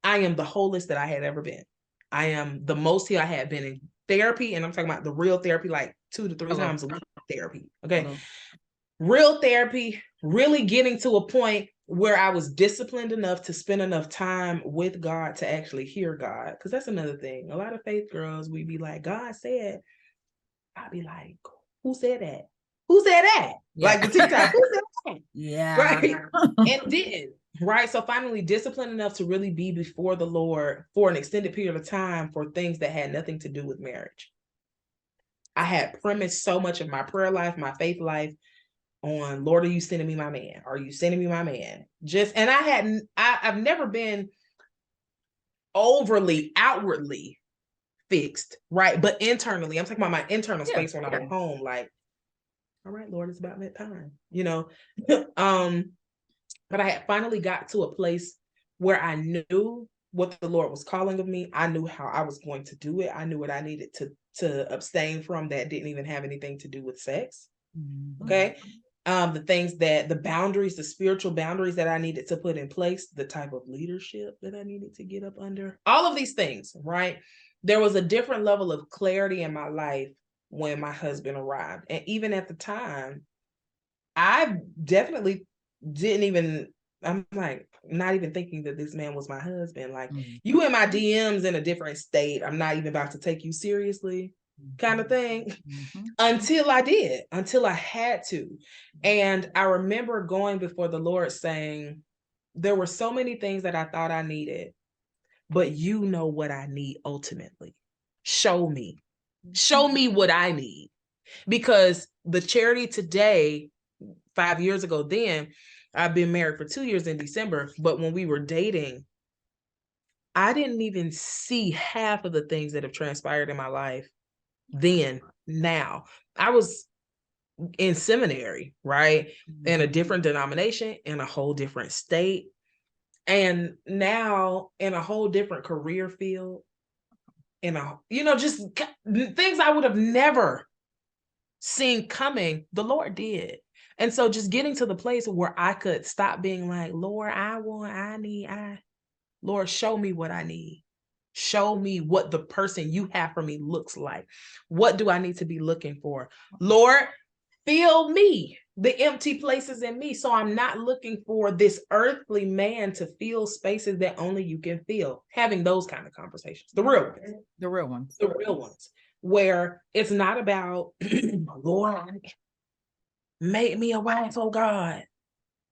I am the wholest that I had ever been. I am the most healed I had been in therapy. And I'm talking about the real therapy, like 2 to 3 times a week therapy. Okay. Real therapy, really getting to a point where I was disciplined enough to spend enough time with God to actually hear God. Because that's another thing. A lot of faith girls, we be like, God said, I'd be like, who said that? Who said that? Yeah. Like the TikTok, who said that? Yeah. Right. And didn't. Right. So finally disciplined enough to really be before the Lord for an extended period of time for things that had nothing to do with marriage. I had premised so much of my prayer life, my faith life on, Lord, are you sending me my man? Are you sending me my man? And I've never been overly outwardly fixed, right? But internally, I'm talking about my internal space when I'm home, like, all right, Lord, it's about that time, you know? But I had finally got to a place where I knew what the Lord was calling of me. I knew how I was going to do it. I knew what I needed to abstain from that didn't even have anything to do with sex. Mm-hmm. Okay. The boundaries, the spiritual boundaries that I needed to put in place, the type of leadership that I needed to get up under, all of these things, right? There was a different level of clarity in my life when my husband arrived. And even at the time, I definitely I'm like, not even thinking that this man was my husband. Like, you in my DMs in a different state. I'm not even about to take you seriously. kind of thing, Mm-hmm. until I had to. And I remember going before the Lord saying, there were so many things that I thought I needed, but you know what I need ultimately. Show me what I need. Because the charity today, 5 years ago, then I've been married for 2 years in December, but when we were dating, I didn't even see half of the things that have transpired in my life then. Now, I was in seminary, right? In a different denomination, in a whole different state, and now in a whole different career field, in a, just things I would have never seen coming, the Lord did. And so just getting to the place where I could stop being like, Lord, Lord, show me what I need. Show me what the person you have for me looks like. What do I need to be looking for? Lord, fill me, the empty places in me. So I'm not looking for this earthly man to fill spaces that only you can fill. Having those kind of conversations, the real ones, where it's not about, Lord, make me a wife, oh God.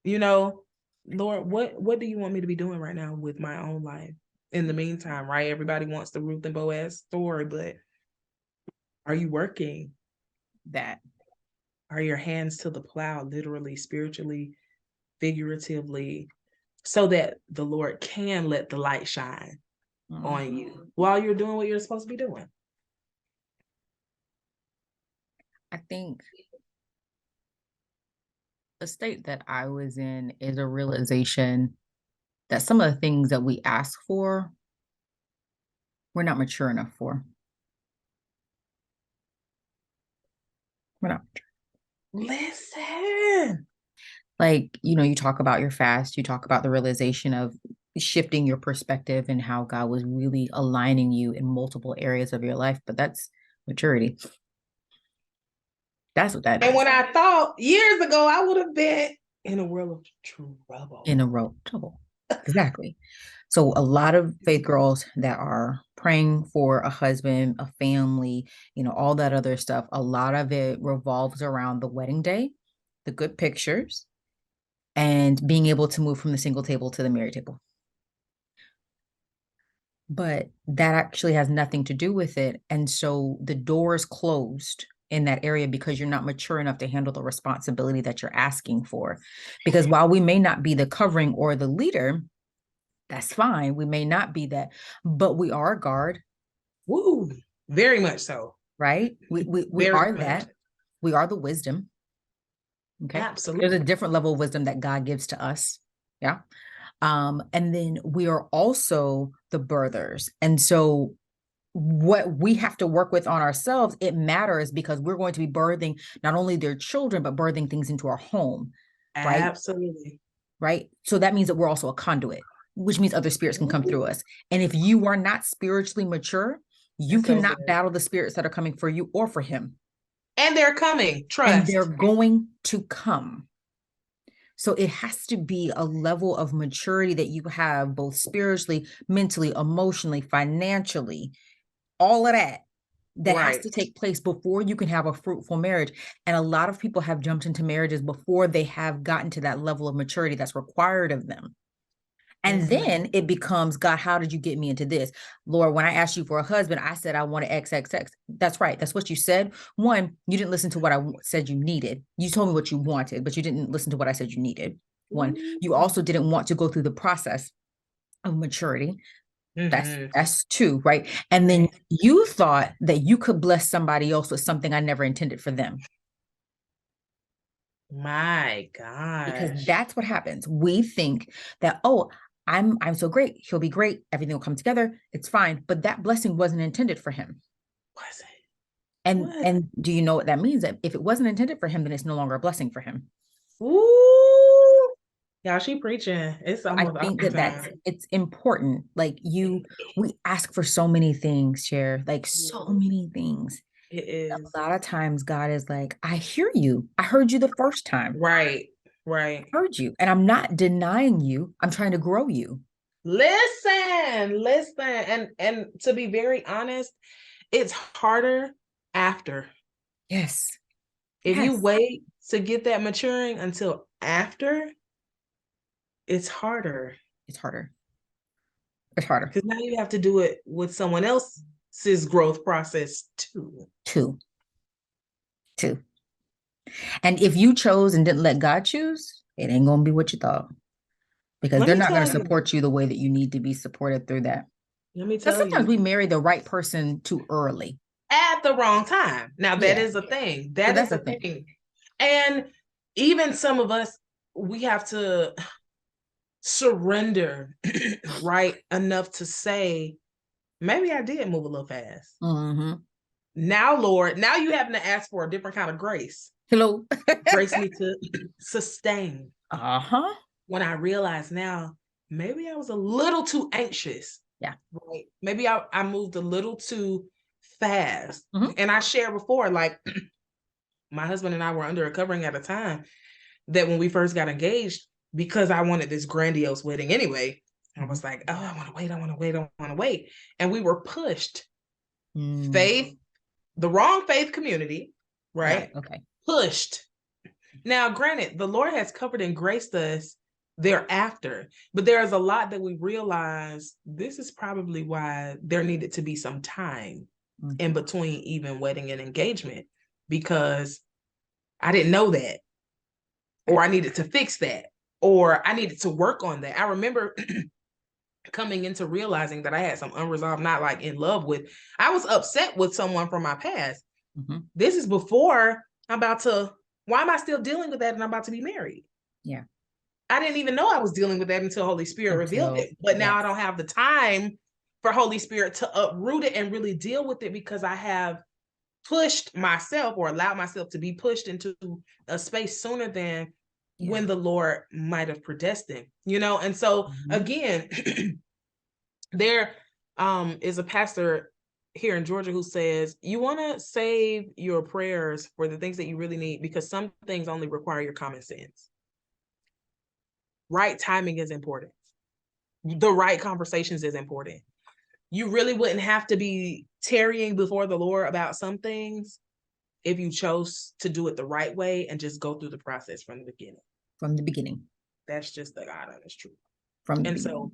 Lord, what do you want me to be doing right now with my own life? In the meantime, right? Everybody wants the Ruth and Boaz story, but are you working that? Are your hands to the plow, literally, spiritually, figuratively, so that the Lord can let the light shine on you while you're doing what you're supposed to be doing? I think the state that I was in is a realization that some of the things that we ask for, we're not mature enough for. We're not. Listen. Like, you talk about your fast, you talk about the realization of shifting your perspective and how God was really aligning you in multiple areas of your life, but that's maturity. That's what that is. And when I thought years ago I would have been in a world of trouble. In a world of trouble. Exactly. So a lot of faith girls that are praying for a husband, a family, all that other stuff, a lot of it revolves around the wedding day, the good pictures, and being able to move from the single table to the married table. But that actually has nothing to do with it. And so the door is closed in that area because you're not mature enough to handle the responsibility that you're asking for. Because while we may not be the covering or the leader, that's fine. We may not be that, but we are a guard. Woo, very much so. Right? We are that. We are the wisdom. Okay. Absolutely. There's a different level of wisdom that God gives to us. Yeah. And then we are also the birthers. And so what we have to work with on ourselves, it matters because we're going to be birthing not only their children, but birthing things into our home. Right? Absolutely. Right. So that means that we're also a conduit, which means other spirits can come through us. And if you are not spiritually mature, you cannot battle the spirits that are coming for you or for him. And they're coming, trust. And they're going to come. So it has to be a level of maturity that you have both spiritually, mentally, emotionally, financially, all of that has to take place before you can have a fruitful marriage. And a lot of people have jumped into marriages before they have gotten to that level of maturity that's required of them. And then it becomes, God, how did you get me into this? Lord, when I asked you for a husband, I said I wanted XXX. That's right. That's what you said. One, you didn't listen to what I said you needed. You told me what you wanted, but you didn't listen to what I said you needed. One, you also didn't want to go through the process of maturity. That's two, right? And then you thought that you could bless somebody else with something I never intended for them. My God. Because that's what happens. We think that, oh, I'm so great. He'll be great. Everything will come together. It's fine. But that blessing wasn't intended for him. Was it? And do you know what that means? That if it wasn't intended for him, then it's no longer a blessing for him. Ooh. Yeah, she preaching. It's almost. I think it's important. Like we ask for so many things, Cher, like so many things. It is. A lot of times God is like, I hear you. I heard you the first time. Right. I heard you. And I'm not denying you. I'm trying to grow you. Listen. And to be very honest, it's harder after. Yes. If you Yes. wait to get that maturing until after, it's harder. It's harder. It's harder. Because now you have to do it with someone else's growth process too. Two. And if you chose and didn't let God choose, it ain't gonna be what you thought. Because Let they're me not going tell to you. support you the way that you need to be supported through that. Let me Because tell sometimes you. we marry the right person too early. At the wrong time. Now that Yeah. is a thing. So That that's is the a thing. thing. And even some of us, we have to surrender, right? Enough to say, maybe I did move a little fast. Mm-hmm. Now, Lord, now you having to ask for a different kind of grace. Hello. Grace me to sustain. Uh-huh. When I realize now, maybe I was a little too anxious. Yeah. Right. Maybe I moved a little too fast. Mm-hmm. And I shared before, like my husband and I were under a covering at a time that when we first got engaged, because I wanted this grandiose wedding anyway, I was like, oh, I want to wait, I want to wait, I want to wait. And we were pushed. Faith, the wrong faith community, right? Yeah. Okay. Pushed. Now, granted, the Lord has covered and graced us thereafter, but there is a lot that we realize this is probably why there needed to be some time in between even wedding and engagement, because I didn't know that, or I needed to fix that, or I needed to work on that. I remember coming into realizing that I had some unresolved, not like in love with, I was upset with someone from my past. This is before I'm about to, why am I still dealing with that and I'm about to be married? Yeah. I didn't even know I was dealing with that until Holy Spirit revealed it. But now I don't have the time for Holy Spirit to uproot it and really deal with it, because I have pushed myself or allowed myself to be pushed into a space sooner than when the Lord might have predestined, you know? And so again, there is a pastor here in Georgia who says, you want to save your prayers for the things that you really need, because some things only require your common sense. Right timing is important. The right conversations is important. You really wouldn't have to be tarrying before the Lord about some things if you chose to do it the right way and just go through the process from the beginning. From the beginning. That's just the God honest truth. From the and beginning. So,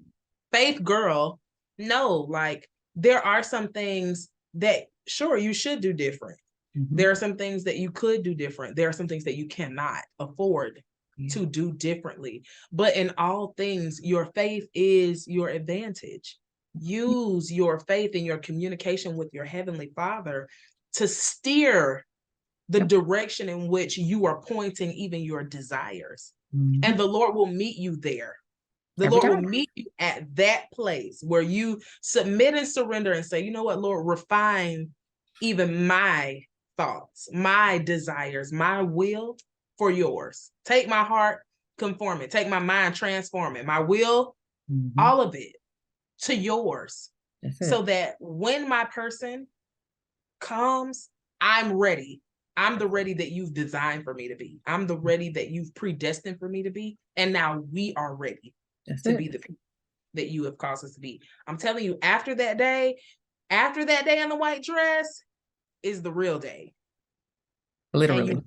faith girl, no, like there are some things that sure you should do different. There are some things that you could do different. There are some things that you cannot afford to do differently. But in all things, your faith is your advantage. Use your faith in your communication with your Heavenly Father to steer the direction in which you are pointing even your desires. And the Lord will meet you there. The Lord will meet you at that place where you submit and surrender and say, you know what, Lord, refine even my thoughts, my desires, my will for yours. Take my heart, conform it. Take my mind, transform it. My will, all of it to yours. So that when my person comes, I'm ready. I'm the ready that you've designed for me to be. I'm the ready that you've predestined for me to be. And now we are ready to be the people that you have caused us to be. I'm telling you, after that day in the white dress is the real day. Literally. And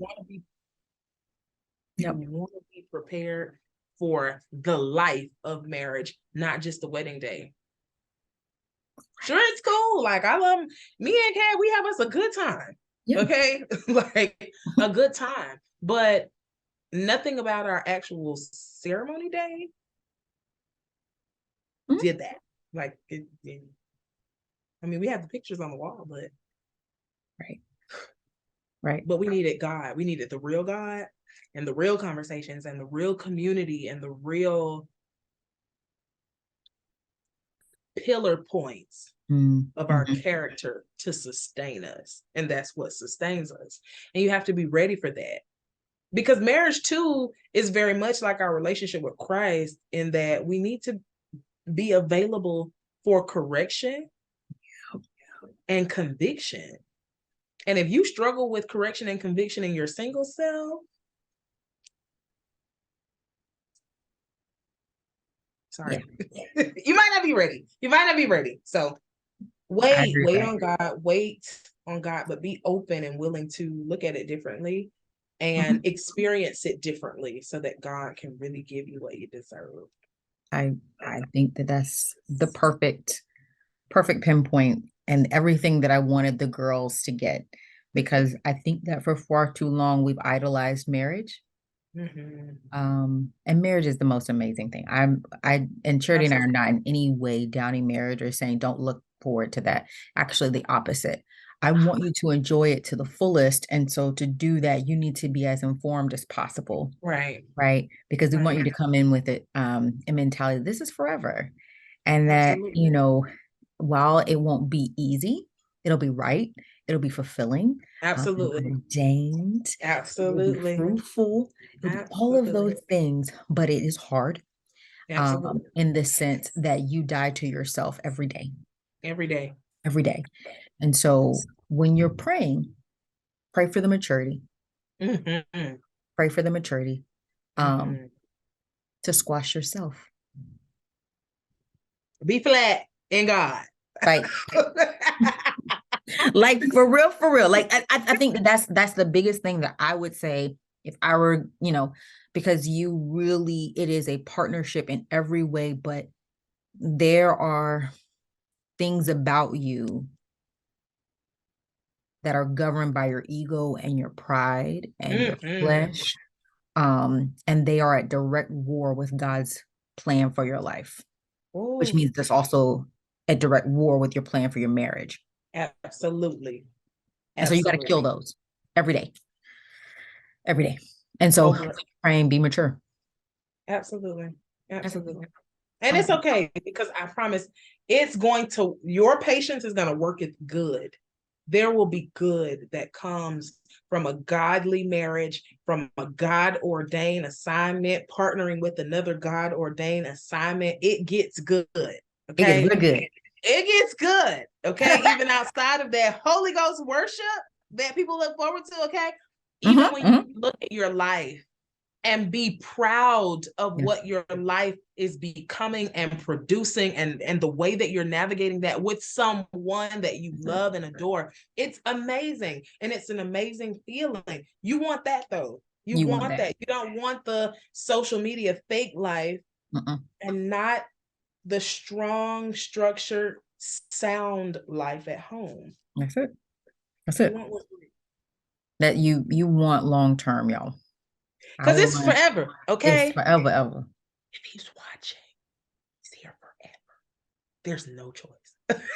you want to be prepared for the life of marriage, not just the wedding day. Sure, it's cool. Like I love me and Kat, we have us a good time. Okay. Like a good time. But nothing about our actual ceremony day did that. Like I mean, we have the pictures on the wall, but right. But we needed God. We needed the real God and the real conversations and the real community and the real pillar points of our character to sustain us. And that's what sustains us. And you have to be ready for that. Because marriage too is very much like our relationship with Christ, in that we need to be available for correction and conviction. And if you struggle with correction and conviction in your single self, sorry, you might not be ready. You might not be ready. So wait on God, wait on God, but be open and willing to look at it differently and experience it differently so that God can really give you what you deserve. I think that that's the perfect pinpoint and everything that I wanted the girls to get, because I think that for far too long we've idolized marriage. And marriage is the most amazing thing. And Charity and I are not in any way downing marriage or saying don't look forward to that. Actually, the opposite. I want you to enjoy it to the fullest. And so to do that, you need to be as informed as possible. Right. Right. Because we want you to come in with it, a mentality, this is forever. And that, you know, while it won't be easy, it'll be right. It'll be fulfilling. Absolutely. Ordained. Absolutely. Fruitful. It'll be all of those things, but it is hard. In the sense that you die to yourself every day. Every day. Every day. And so when you're praying, pray for the maturity. Pray for the maturity. To squash yourself. Be flat in God. Like, like for real. Like I think that's the biggest thing that I would say if I were, you know, because it is a partnership in every way, but there are things about you that are governed by your ego and your pride and your flesh. And they are at direct war with God's plan for your life. Ooh. Which means there's also a direct war with your plan for your marriage. Absolutely. And so you got to kill those every day. Every day. And so praying, be mature. Absolutely. And it's okay, because I promise your patience is going to work it good. There will be good that comes from a godly marriage, from a God-ordained assignment, partnering with another God-ordained assignment. It gets good. Okay. It gets real good. It gets good. Okay. Even outside of that Holy Ghost worship that people look forward to. Okay. Even when you look at your life and be proud of what your life is becoming and producing, and the way that you're navigating that with someone that you love and adore. It's amazing. And it's an amazing feeling. You want that though. You want that. You don't want the social media fake life and not the strong, structured, sound life at home. That's it. That you want long-term, y'all. Because it's forever, okay? It's forever, ever. If he's watching, he's here forever. There's no choice.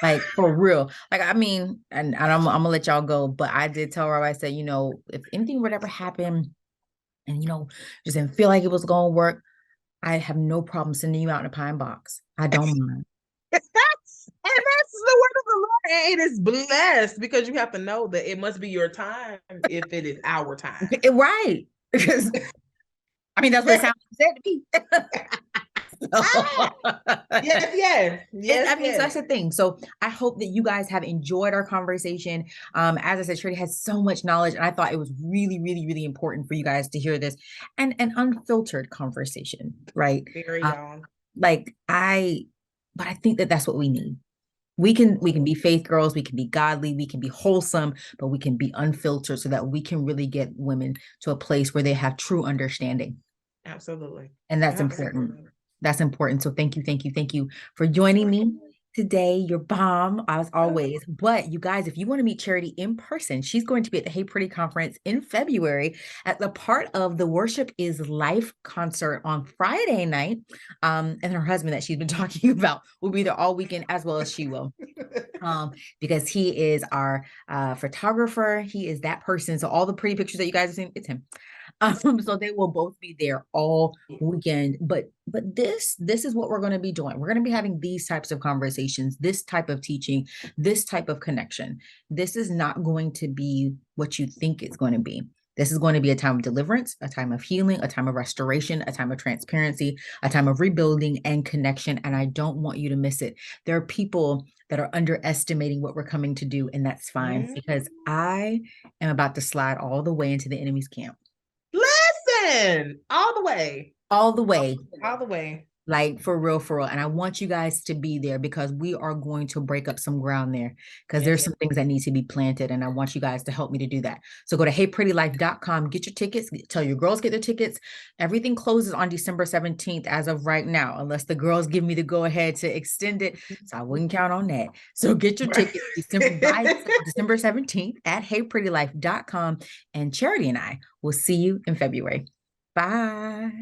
Like, for real. Like, I mean, and I'm gonna let y'all go, but I did tell her, I said, you know, if anything would ever happen and, you know, just didn't feel like it was gonna work, I have no problem sending you out in a pine box. I don't mind. And that's the word of the Lord. And it is blessed, because you have to know that it must be your time if it is our time. Right. Because I mean, that's what it sounds like to me. Yes. I mean, so that's the thing. So I hope that you guys have enjoyed our conversation. As I said, Shirley has so much knowledge, and I thought it was really, really, really important for you guys to hear this, and an unfiltered conversation, right? Very young. But I think that that's what we need. We can be faith girls, we can be godly, we can be wholesome, but we can be unfiltered so that we can really get women to a place where they have true understanding. Absolutely. And that's important. That's important. So thank you for joining me today. Your bomb, as always. But you guys, if you want to meet Charity in person, she's going to be at the Hey Pretty conference in February at the part of the Worship is Life concert on Friday night. And her husband that she's been talking about will be there all weekend, as well as she will. Because he is our photographer. He is that person. So all the pretty pictures that you guys have seen, it's him. So they will both be there all weekend. But this is what we're going to be doing. We're going to be having these types of conversations, this type of teaching, this type of connection. This is not going to be what you think it's going to be. This is going to be a time of deliverance, a time of healing, a time of restoration, a time of transparency, a time of rebuilding and connection. And I don't want you to miss it. There are people that are underestimating what we're coming to do, and that's fine, because I am about to slide all the way into the enemy's camp. Listen, all the way. All the way. All the way. Like for real, for real. And I want you guys to be there because we are going to break up some ground there because Yes, there's some things that need to be planted. And I want you guys to help me to do that. So go to heyprettylife.com, get your tickets, tell your girls get their tickets. Everything closes on December 17th as of right now, unless the girls give me the go ahead to extend it. So I wouldn't count on that. So get your right. tickets by December 17th at heyprettylife.com. And Charity and I will see you in February. Bye.